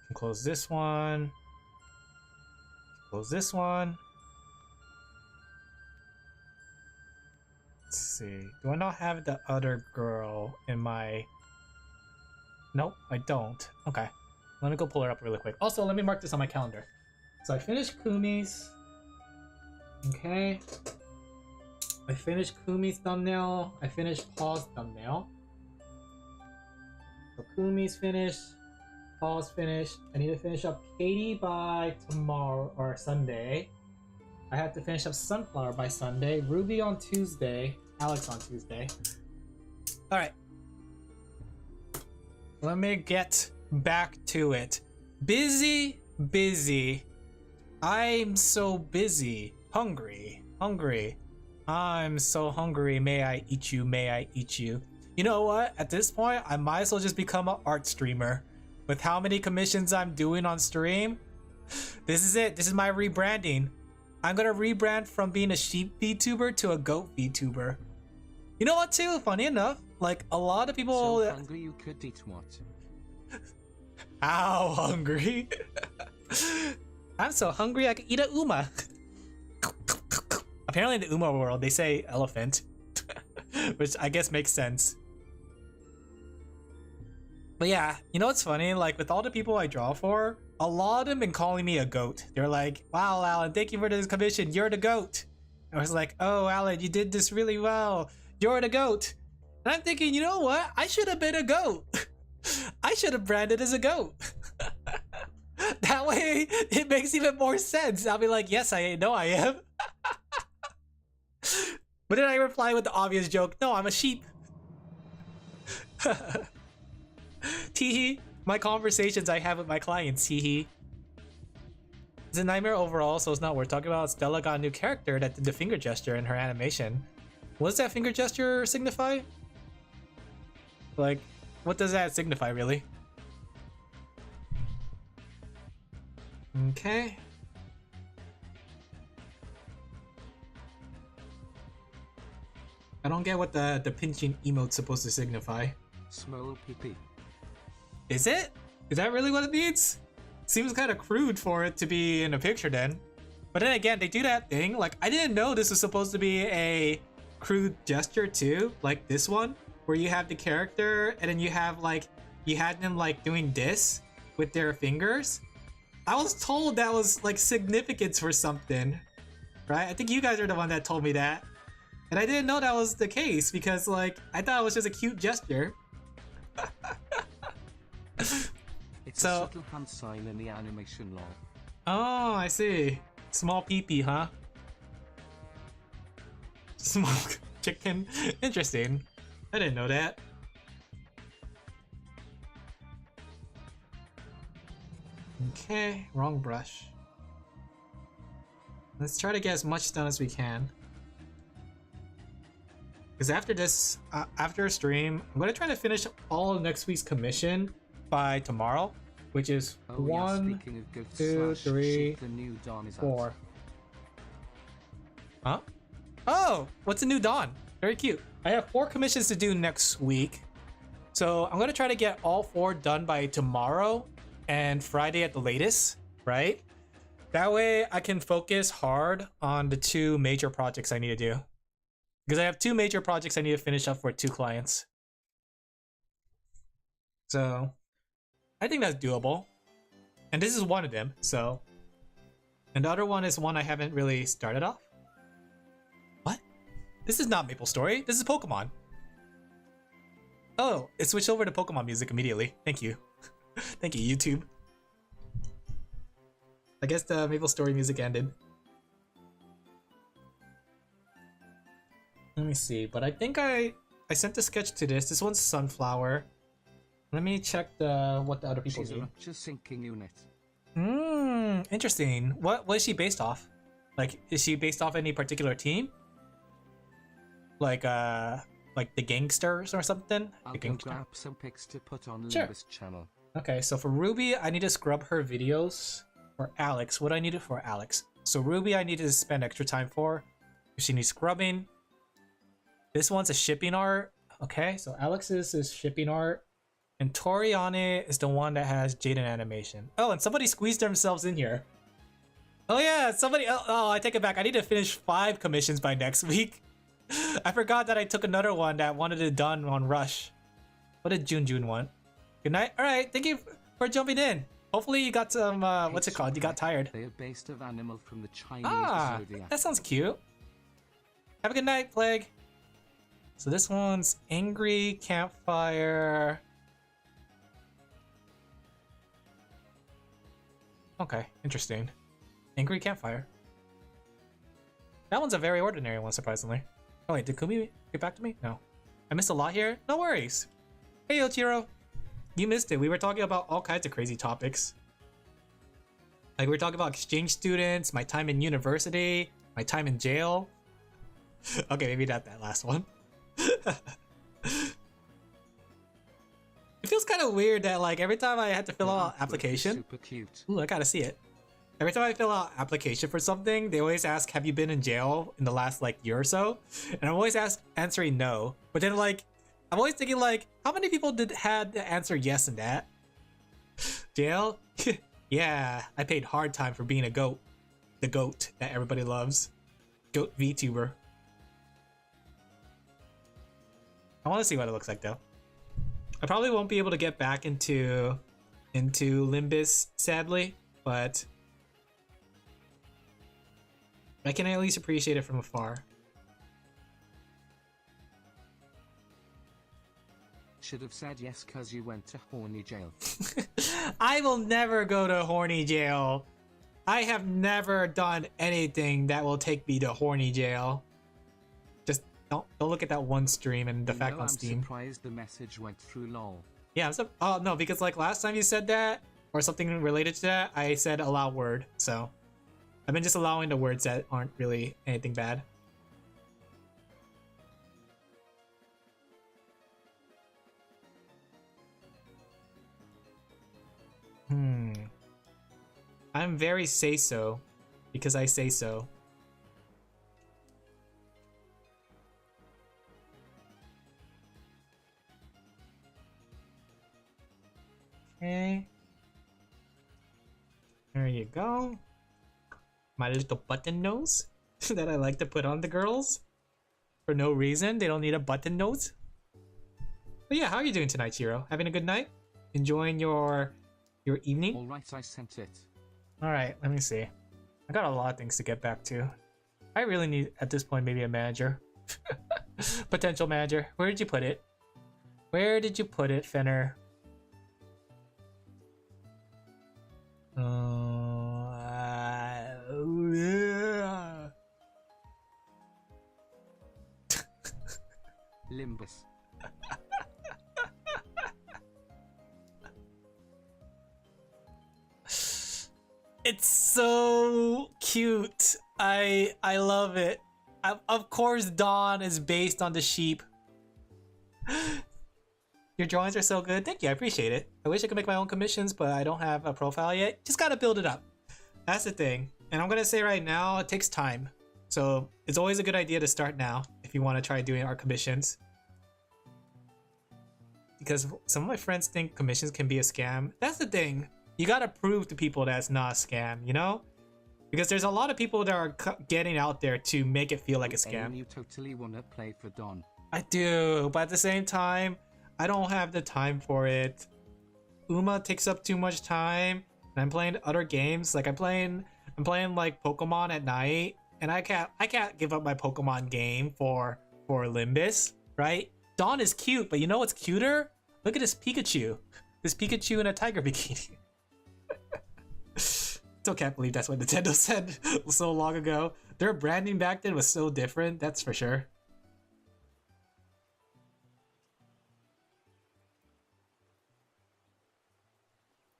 Can close this one. Close this one. Let's see. Do I not have the other girl in my... Nope, I don't. Okay. Let me go pull her up really quick. Also, let me mark this on my calendar. So I finished Kumi's. Okay. I finished Kumi's thumbnail. I finished Paul's thumbnail. So Kumi's finished. Paul's finished. I need to finish up Katie by tomorrow or Sunday. I have to finish up Sunflower by Sunday. Ruby on Tuesday. Alex on Tuesday. Alright. Let me get back to it. Busy. I'm so busy. Hungry. I'm so hungry. May I eat you? You know what? At this point, I might as well just become an art streamer. With how many commissions I'm doing on stream, this is it. This is my rebranding. I'm gonna rebrand from being a sheep VTuber to a goat VTuber. You know what too? Funny enough, like a lot of people. So hungry you could eat what? How hungry? I'm so hungry I could eat a Uma. Apparently in the Uma world they say elephant, which I guess makes sense. But yeah, you know what's funny? Like with all the people I draw for, a lot of them been calling me a goat. They're like, wow, Alan, thank you for this commission. You're the goat. I was like, oh, Alan, you did this really well. You're the goat. And I'm thinking, you know what? I should have been a goat. I should have branded as a goat. That way, it makes even more sense. I'll be like, yes, I know I am. But then I reply with the obvious joke, no, I'm a sheep. Teehee, my conversations I have with my clients, teehee. It's a nightmare overall, so it's not worth talking about. Stella got a new character that did the finger gesture in her animation. What does that finger gesture signify? Like, what does that signify, really? Okay. I don't get what the pinching emote's supposed to signify. Small pee-pee. Is it? Is that really what it means? Seems kind of crude for it to be in a picture then. But then again, they do that thing. Like, I didn't know this was supposed to be a crude gesture too. Like this one, where you have the character and then you have like, you had them like doing this with their fingers. I was told that was like significance for something, right? I think you guys are the one that told me that. And I didn't know that was the case because like, I thought it was just a cute gesture. It's a subtle hand sign in the animation log. Oh, I see. Small pee-pee, huh? Small chicken. Interesting. I didn't know that. Okay, wrong brush. Let's try to get as much done as we can. Because after this, after a stream, I'm going to try to finish all of next week's commission by tomorrow, which is 1, 2, 3, 4. Huh? Oh, what's a new dawn? Very cute. I have 4 commissions to do next week. So I'm going to try to get all 4 done by tomorrow and Friday at the latest, right? That way I can focus hard on the 2 major projects I need to do. Because I have 2 major projects I need to finish up for 2 clients. So I think that's doable. And this is one of them, so. And the other one is one I haven't really started off. What? This is not Maple Story. This is Pokemon. Oh, it switched over to Pokemon music immediately. Thank you. Thank you, YouTube. I guess the Maple Story music ended. Let me see, but I think I sent the sketch to this. This one's Sunflower. Let me check what the other people do. She's a syncing unit. Interesting. What is she based off? Like, is she based off any particular team? Like the Gangsters or something? I'll go grab some pics to put on Sure. Limbus channel. Okay, so for Ruby, I need to scrub her videos. For Alex, what do I need it for Alex? So Ruby, I need to spend extra time for. She needs scrubbing. This one's a shipping art. Okay, so Alex's is shipping art. And Toriane is the one that has Jaden animation. Oh, and somebody squeezed themselves in here. Oh yeah, somebody. Oh, I take it back. I need to finish 5 commissions by next week. I forgot that I took another one that wanted it done on Rush. What did Jun want? Good night. All right, thank you for jumping in. Hopefully you got some. What's it called? You got tired. They are based of animal from the Chinese zodiac. That sounds cute. Have a good night, Plague. So this one's Angry Campfire. Okay, interesting. Angry Campfire. That one's a very ordinary one, surprisingly. Oh wait, did Kumi get back to me? No. I missed a lot here? No worries. Hey, Ochiro. You missed it. We were talking about all kinds of crazy topics. Like, we were talking about exchange students, my time in university, my time in jail. Okay, maybe not that last one. It feels kind of weird that, like, every time I had to fill out application. Super cute. Ooh, I gotta see it. Every time I fill out application for something, they always ask, have you been in jail in the last, like, year or so? And I'm always answering no. But then, like, I'm always thinking, like, how many people had to answer yes in that? Jail? Yeah, I paid hard time for being a goat. The goat that everybody loves. Goat VTuber. I want to see what it looks like, though. I probably won't be able to get back into Limbus, sadly, but I can at least appreciate it from afar. Should have said yes cause you went to horny jail. I will never go to horny jail. I have never done anything that will take me to horny jail. Just don't look at that one stream and the fact on Steam. I'm surprised the message went through lol. Yeah, oh no, because like last time you said that or something related to that, I said allow word. So I've been just allowing the words that aren't really anything bad. I'm very say so because I say so. Okay. There you go. My little button nose that I like to put on the girls for no reason. They don't need a button nose. But yeah, how are you doing tonight, Chiro? Having a good night? Enjoying your evening? Alright, I sent it. Alright, let me see. I got a lot of things to get back to. I really need, at this point, maybe a manager. Potential manager. Where did you put it? Where did you put it, Fenner? Limbus. It's so cute. I love it. Of course, Dawn is based on the sheep. Your drawings are so good. Thank you. I appreciate it. I wish I could make my own commissions, but I don't have a profile yet. Just gotta build it up. That's the thing. And I'm gonna say right now, it takes time. So it's always a good idea to start now if you want to try doing art commissions. Because some of my friends think commissions can be a scam. That's the thing. You gotta prove to people that it's not a scam, you know? Because there's a lot of people that are getting out there to make it feel like a scam. You totally wanna play for Don. I do, but at the same time, I don't have the time for it. Uma takes up too much time, and I'm playing other games. Like I'm playing like Pokemon at night, and I can't give up my Pokemon game for Limbus, right? Dawn is cute, but you know what's cuter? Look at this Pikachu. This Pikachu in a tiger bikini. Still can't believe that's what Nintendo said so long ago. Their branding back then was so different, that's for sure.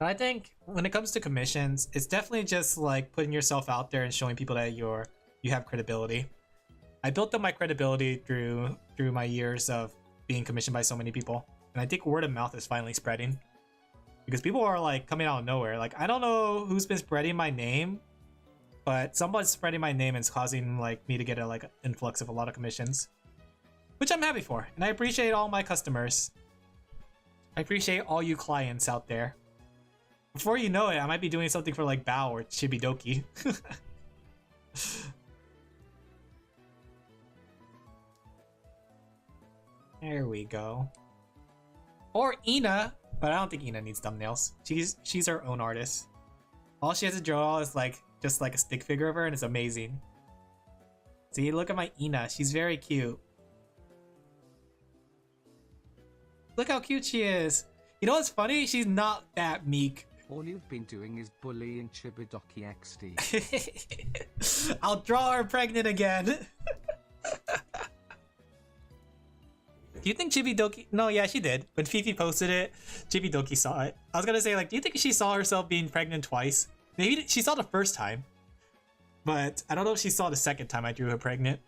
But I think when it comes to commissions, it's definitely just like putting yourself out there and showing people that you have credibility. I built up my credibility through my years of being commissioned by so many people, and I think word of mouth is finally spreading. Because people are like coming out of nowhere. Like I don't know who's been spreading my name, but someone's spreading my name and it's causing like me to get an influx of a lot of commissions, which I'm happy for. And I appreciate all my customers. I appreciate all you clients out there. Before you know it, I might be doing something for like Bao or Chibidoki. There we go. Or Ina. But I don't think Ina needs thumbnails. She's her own artist. All she has to draw is like just like a stick figure of her, and it's amazing. See, look at my Ina. She's very cute. Look how cute she is. You know what's funny? She's not that meek. All you've been doing is bullying Chibidoki XD. I'll draw her pregnant again. Do you think Chibidoki... No, yeah, she did. When Fifi posted it, Chibidoki saw it. I was gonna say, like, do you think she saw herself being pregnant twice? Maybe she saw the first time. But I don't know if she saw the second time I drew her pregnant.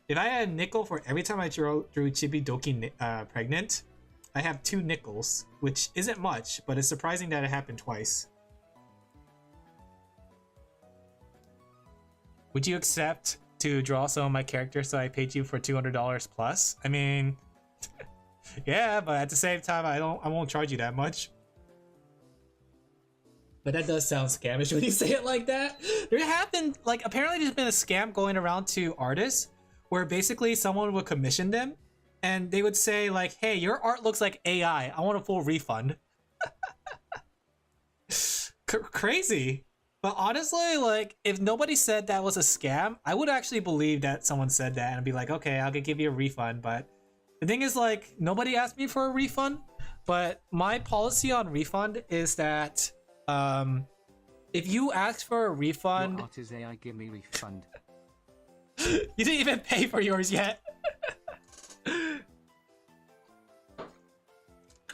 If I had a nickel for every time I drew Chibidoki pregnant, I have 2 nickels, which isn't much, but it's surprising that it happened twice. Would you accept to draw some of my characters so I paid you for $200 plus? I mean, yeah, but at the same time, I won't charge you that much. But that does sound scamish when you say it like that. There have been, like, apparently there's been a scam going around to artists where basically someone would commission them and they would say like, hey, your art looks like AI. I want a full refund. Crazy. But honestly, like, if nobody said that was a scam, I would actually believe that someone said that and be like, okay, I'll give you a refund. But the thing is, like, nobody asked me for a refund. But my policy on refund is that if you ask for a refund... Your art is AI, give me refund. You didn't even pay for yours yet.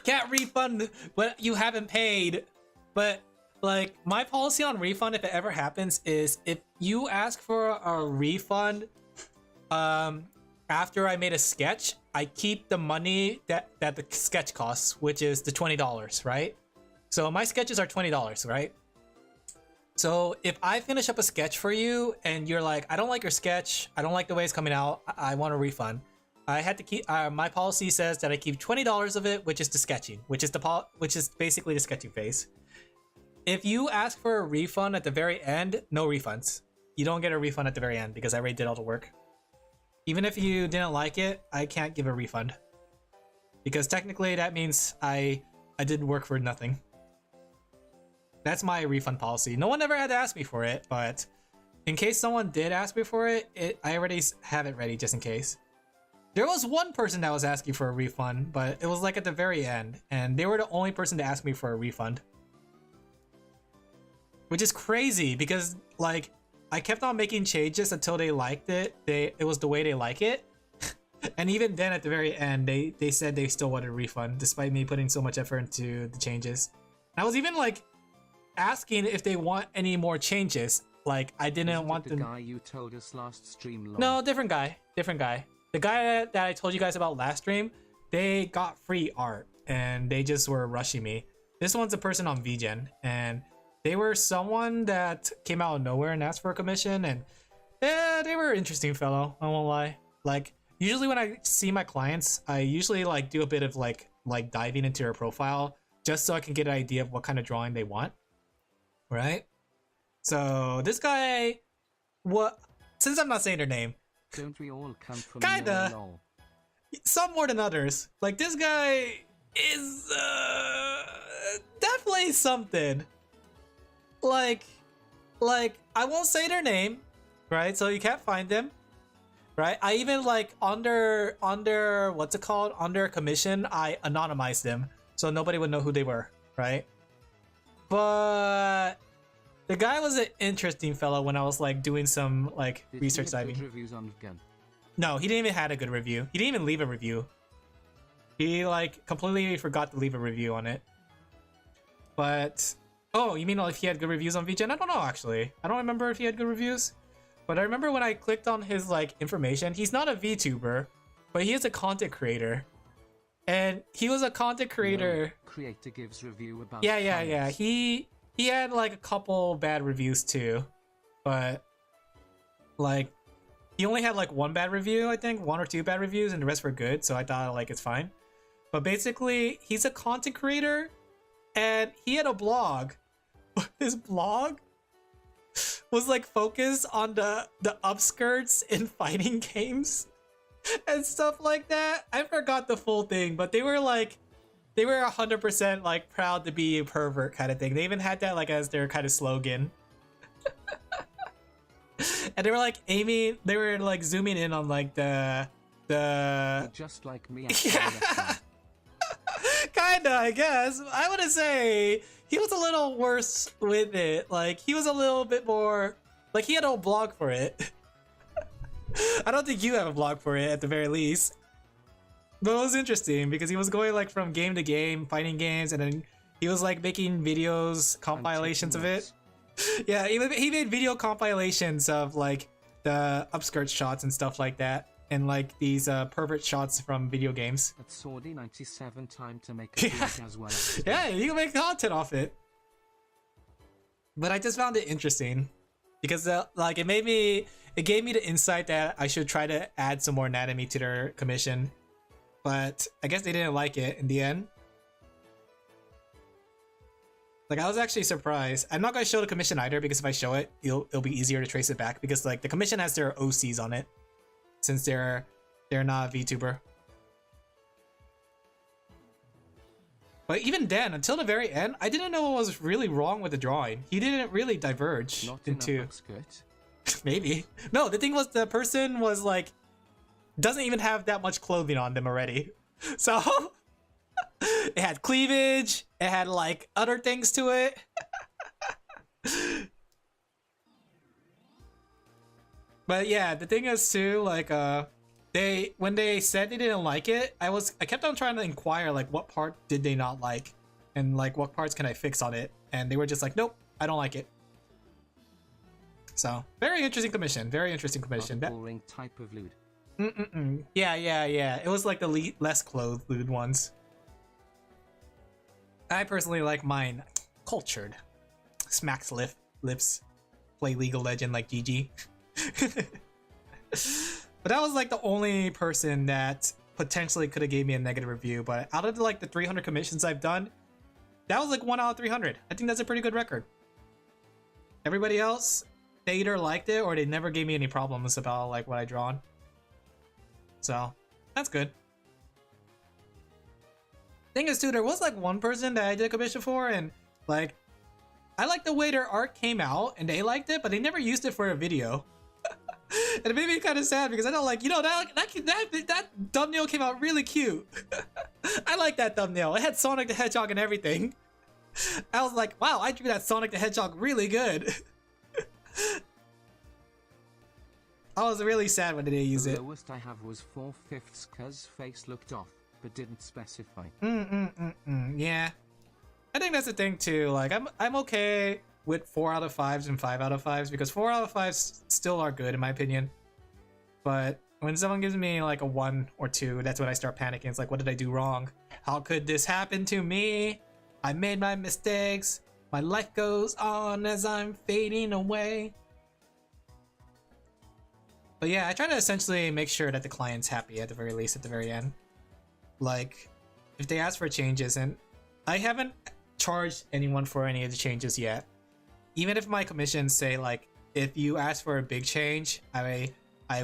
Can't refund what you haven't paid. But... like, my policy on refund, if it ever happens, is if you ask for a refund after I made a sketch, I keep the money that the sketch costs, which is the $20, right? So my sketches are $20, right? So if I finish up a sketch for you and you're like, I don't like your sketch, I don't like the way it's coming out, I want a refund, I had to keep, my policy says that I keep $20 of it, which is the sketching, which is basically the sketching phase. If you ask for a refund at the very end, no refunds. You don't get a refund at the very end because I already did all the work. Even if you didn't like it, I can't give a refund. Because technically that means I did work for nothing. That's my refund policy. No one ever had to ask me for it, but in case someone did ask me for it, I already have it ready just in case. There was one person that was asking for a refund, but it was like at the very end, and they were the only person to ask me for a refund. Which is crazy because, like, I kept on making changes until they liked it. It was the way they like it. And even then at the very end, they said they still wanted a refund despite me putting so much effort into the changes. I was even like asking if they want any more changes. Like, I didn't want them. The guy you told us last stream. No, different guy. Different guy. The guy that I told you guys about last stream, they got free art and they just were rushing me. This one's a person on VGen, and they were someone that came out of nowhere and asked for a commission, and yeah, they were an interesting fellow, I won't lie. Like, usually when I see my clients, I usually like do a bit of like diving into their profile just so I can get an idea of what kind of drawing they want, right? So this guy, what? Since I'm not saying their name, Don't we all come from kinda. lol? Some more than others. Like this guy is definitely something. Like I won't say their name, right? So you can't find them, right? I even like under what's it called? Under commission, I anonymized them so nobody would know who they were, right? But the guy was an interesting fellow when I was like doing some like Did research he have diving. good reviews on Gun? No, he didn't even had a good review. He didn't even leave a review. He like completely forgot to leave a review on it. But oh, you mean like if he had good reviews on VGen? I don't know actually. I don't remember if he had good reviews. But I remember when I clicked on his like information, he's not a VTuber, but he is a content creator. And he was a content creator. No, creator gives review about Yeah. He had like a couple bad reviews too. But like he only had like one bad review, I think, one or two bad reviews, and the rest were good, so I thought like it's fine. But basically, he's a content creator, and he had a blog. His blog was like focused on the upskirts in fighting games and stuff like that. I forgot the full thing, but they were 100% like proud to be a pervert kind of thing. They even had that like as their kind of slogan. And they were like aiming, they were like zooming in on like the just like me. yeah. Kinda, I guess. I wouldn't say he was a little worse with it. Like he was a little bit more like he had a blog for it. I don't think you have a blog for it at the very least. But it was interesting because he was going like from game to game, fighting games, and then he was like making videos, compilations of it. Yeah, he made video compilations of like the upskirt shots and stuff like that, and like these pervert shots from video games. That's already 97 time to make a video as well. Yeah, you can make content off it. But I just found it interesting because like it gave me the insight that I should try to add some more anatomy to their commission. But I guess they didn't like it in the end. Like I was actually surprised. I'm not gonna show the commission either because if I show it, it'll be easier to trace it back because like the commission has their OCs on it, since they're not a VTuber. But even then, until the very end, I didn't know what was really wrong with the drawing. He didn't really diverge Not into enough skirt. maybe. No, the thing was the person was like doesn't even have that much clothing on them already. So it had cleavage, it had like other things to it. But yeah, the thing is too, like when they said they didn't like it, I kept on trying to inquire like what part did they not like and like what parts can I fix on it, and they were just like, nope, I don't like it. So very interesting commission, very interesting commission. Boring type of lewd. Yeah. It was like the less clothed lewd ones. I personally like mine cultured. Smacks lips. Play League of Legends like GG. But that was like the only person that potentially could have gave me a negative review. But out of like the 300 commissions I've done, that was like 1 out of 300. I think that's a pretty good record. Everybody else, they either liked it or they never gave me any problems about like what I drawn. So that's good. Thing is too, there was like one person that I did a commission for, and like I like the way their art came out and they liked it, but they never used it for a video. And it made me kind of sad because I don't like, you know, that thumbnail came out really cute. I like that thumbnail. It had Sonic the Hedgehog and everything. I was like, wow, I drew that Sonic the Hedgehog really good. I was really sad when they didn't use it. The lowest I have was 4/5 cause face looked off, but didn't specify. Yeah. I think that's the thing too. Like I'm okay with 4 out of 5s and 5 out of 5s because 4 out of 5s still are good in my opinion. But when someone gives me like a 1 or 2, that's when I start panicking. It's like, what did I do wrong? How could this happen to me? I made my mistakes. My life goes on as I'm fading away. But yeah, I try to essentially make sure that the client's happy at the very least, at the very end. Like, if they ask for changes, and I haven't charged anyone for any of the changes yet. even if my commissions say like, if you ask for a big change, I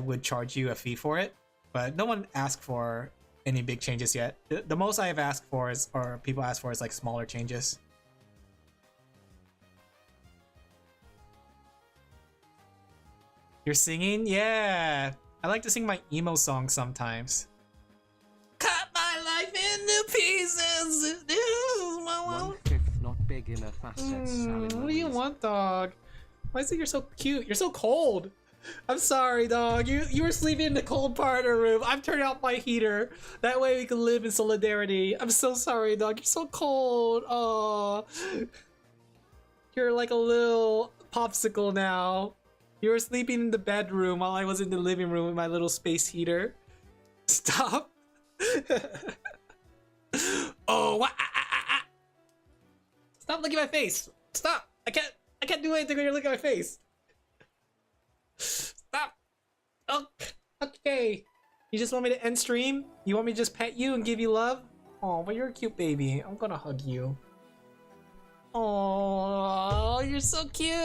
would charge you a fee for it. But no one asked for any big changes yet. The most I have asked for is, or people ask for, is like smaller changes. You're singing? Yeah. I like to sing my emo songs sometimes. Cut my life into pieces. One fifth not big enough assets. What do you want, dog? Why is it you're so cute? You're so cold. I'm sorry, dog. You were sleeping in the cold part of the room. I'm turning off my heater. That way we can live in solidarity. I'm so sorry, dog. You're so cold. Oh, you're like a little popsicle now. You were sleeping in the bedroom while I was in the living room with my little space heater. Stop. Oh, stop looking at my face. Stop. I can't do anything when you're looking at my face. Stop. Oh, okay. You just want me to end stream? You want me to just pet you and give you love? Oh, but you're a cute baby. I'm gonna hug you. Oh, you're so cute.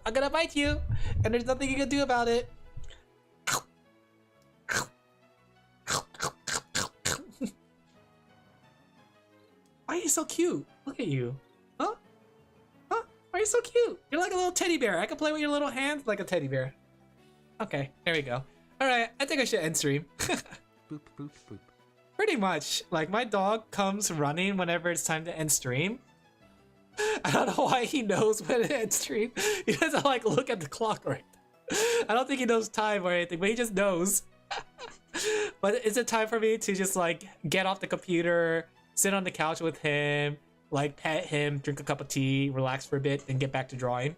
I'm gonna bite you, and there's nothing you can do about it. Why are you so cute? Look at you. Huh? Huh? Why are you so cute? You're like a little teddy bear. I can play with your little hands like a teddy bear. Okay, there we go. Alright, I think I should end stream. Boop, boop, boop. Pretty much. Like, my dog comes running whenever it's time to end stream. I don't know why he knows when to end stream. He doesn't like look at the clock right. I don't think he knows time or anything, but he just knows. But it's a time for me to just like get off the computer, sit on the couch with him, like pet him, drink a cup of tea, relax for a bit, and get back to drawing.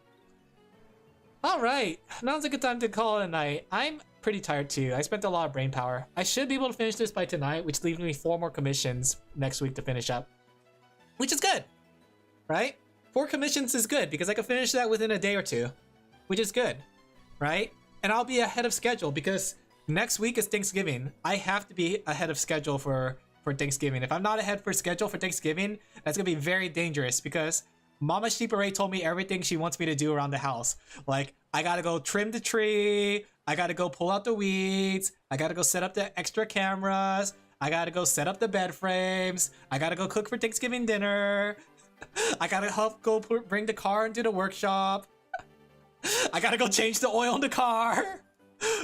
Alright, now's a good time to call it a night. I'm pretty tired too. I spent a lot of brain power. I should be able to finish this by tonight, which leaves me 4 more commissions next week to finish up. Which is good, right? 4 commissions is good because I can finish that within a day or 2, which is good, right? And I'll be ahead of schedule because next week is Thanksgiving. I have to be ahead of schedule for Thanksgiving. If I'm not ahead for schedule for Thanksgiving, that's gonna be very dangerous because Mama Sheep already told me everything she wants me to do around the house. Like, I gotta go trim the tree, I gotta go pull out the weeds, I gotta go set up the extra cameras, I gotta go set up the bed frames, I gotta go cook for Thanksgiving dinner, I gotta help go bring the car into the workshop, I gotta go change the oil in the car.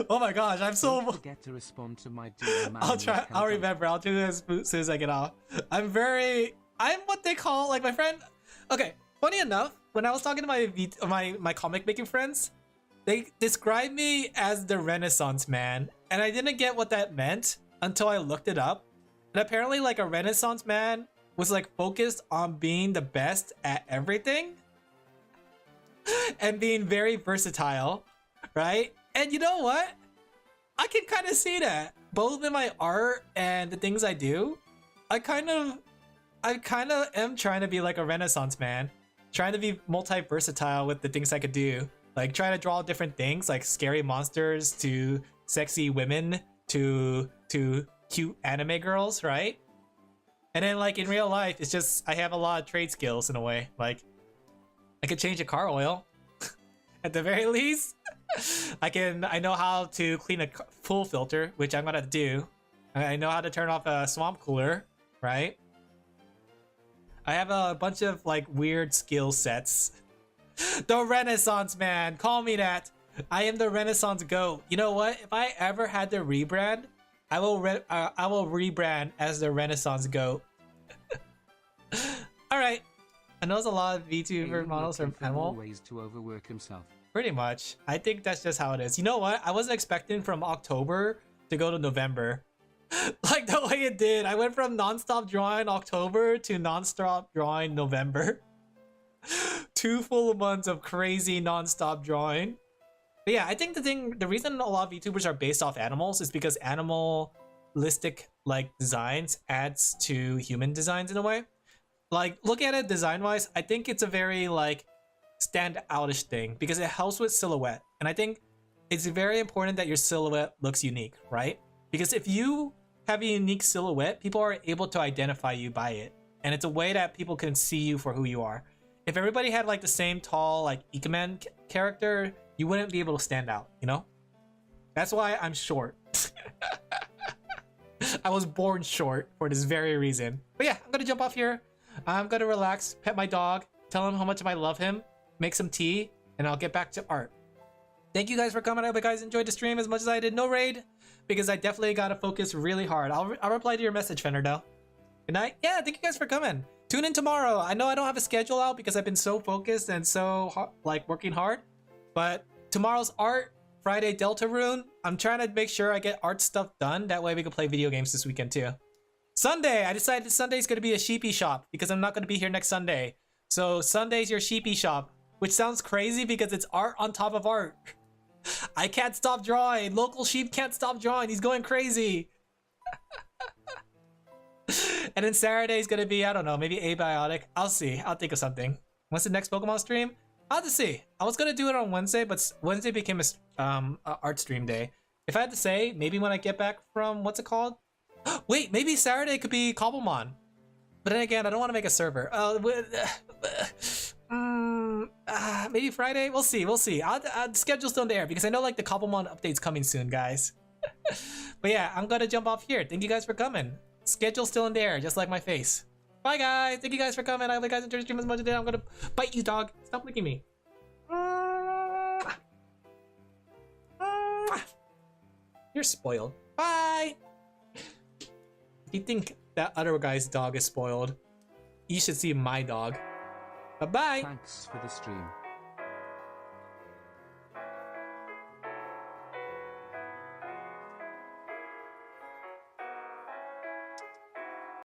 Oh my gosh, I'm so... Don't forget to respond to my DM. I'll try, I'll remember, I'll do this as soon as I get off. I'm what they call, like my friend... Okay, funny enough, when I was talking to my comic making friends, they described me as the Renaissance man, and I didn't get what that meant until I looked it up. And apparently, like, a Renaissance man was like focused on being the best at everything and being very versatile, right? And you know what? I can kind of see that both in my art and the things I do. I kind of am trying to be like a Renaissance man, trying to be multi-versatile with the things I could do. Like trying to draw different things, like scary monsters to sexy women to cute anime girls, right? And then like in real life, it's just I have a lot of trade skills in a way. Like I could change a car oil at the very least. I know how to clean a pool filter, which I'm gonna do. I know how to turn off a swamp cooler, right? I have a bunch of like weird skill sets. The Renaissance man, call me that. I am the Renaissance goat. You know what? If I ever had to rebrand, I will rebrand as the Renaissance goat. All right. I know there's a lot of VTuber models from animal. Ways to overwork himself. Pretty much. I think that's just how it is. You know what? I wasn't expecting from October to go to November. Like the way it did. I went from non-stop drawing October to non-stop drawing November. 2 full months of crazy non-stop drawing. But yeah, I think the reason a lot of VTubers are based off animals is because animalistic like designs adds to human designs in a way. Like look at it design-wise, I think it's a very like stand outish thing because it helps with silhouette. And I think it's very important that your silhouette looks unique, right? Because if you have a unique silhouette, people are able to identify you by it. And it's a way that people can see you for who you are. if everybody had like the same tall like Ikemen character, you wouldn't be able to stand out, you know? That's why I'm short. I was born short for this very reason. But yeah, I'm gonna jump off here. I'm gonna relax, pet my dog, tell him how much I love him, make some tea, and I'll get back to art. Thank you guys for coming. I hope you guys enjoyed the stream as much as I did. No raid, because I definitely gotta focus really hard. I'll reply to your message, Fender, though. Good night. Yeah, thank you guys for coming. Tune in tomorrow. I know I don't have a schedule out because I've been so focused and so like working hard. But tomorrow's art, Friday Delta Rune. I'm trying to make sure I get art stuff done. That way we can play video games this weekend too. Sunday, I decided Sunday's gonna be a sheepy shop because I'm not gonna be here next Sunday. So Sunday's your sheepy shop, which sounds crazy because it's art on top of art. I can't stop drawing. Local sheep can't stop drawing. He's going crazy. And then Saturday's gonna be, I don't know, maybe abiotic. I'll see. I'll think of something. When's the next Pokemon stream? I'll have to see. I was gonna do it on Wednesday, but Wednesday became a art stream day. If I had to say, maybe when I get back from, what's it called? Wait, maybe Saturday could be Cobblemon. But then again, I don't want to make a server. Maybe Friday? We'll see, we'll see. The schedule's still in the air because I know like the Cobblemon update's coming soon, guys. But yeah, I'm gonna jump off here. Thank you guys for coming. Schedule's still in the air, just like my face. Bye guys, thank you guys for coming. I hope you guys enjoyed the stream as much as I did. I'm gonna bite you, dog. Stop licking me. You're spoiled. Bye! If you think that other guy's dog is spoiled, you should see my dog. Bye-bye! Thanks for the stream.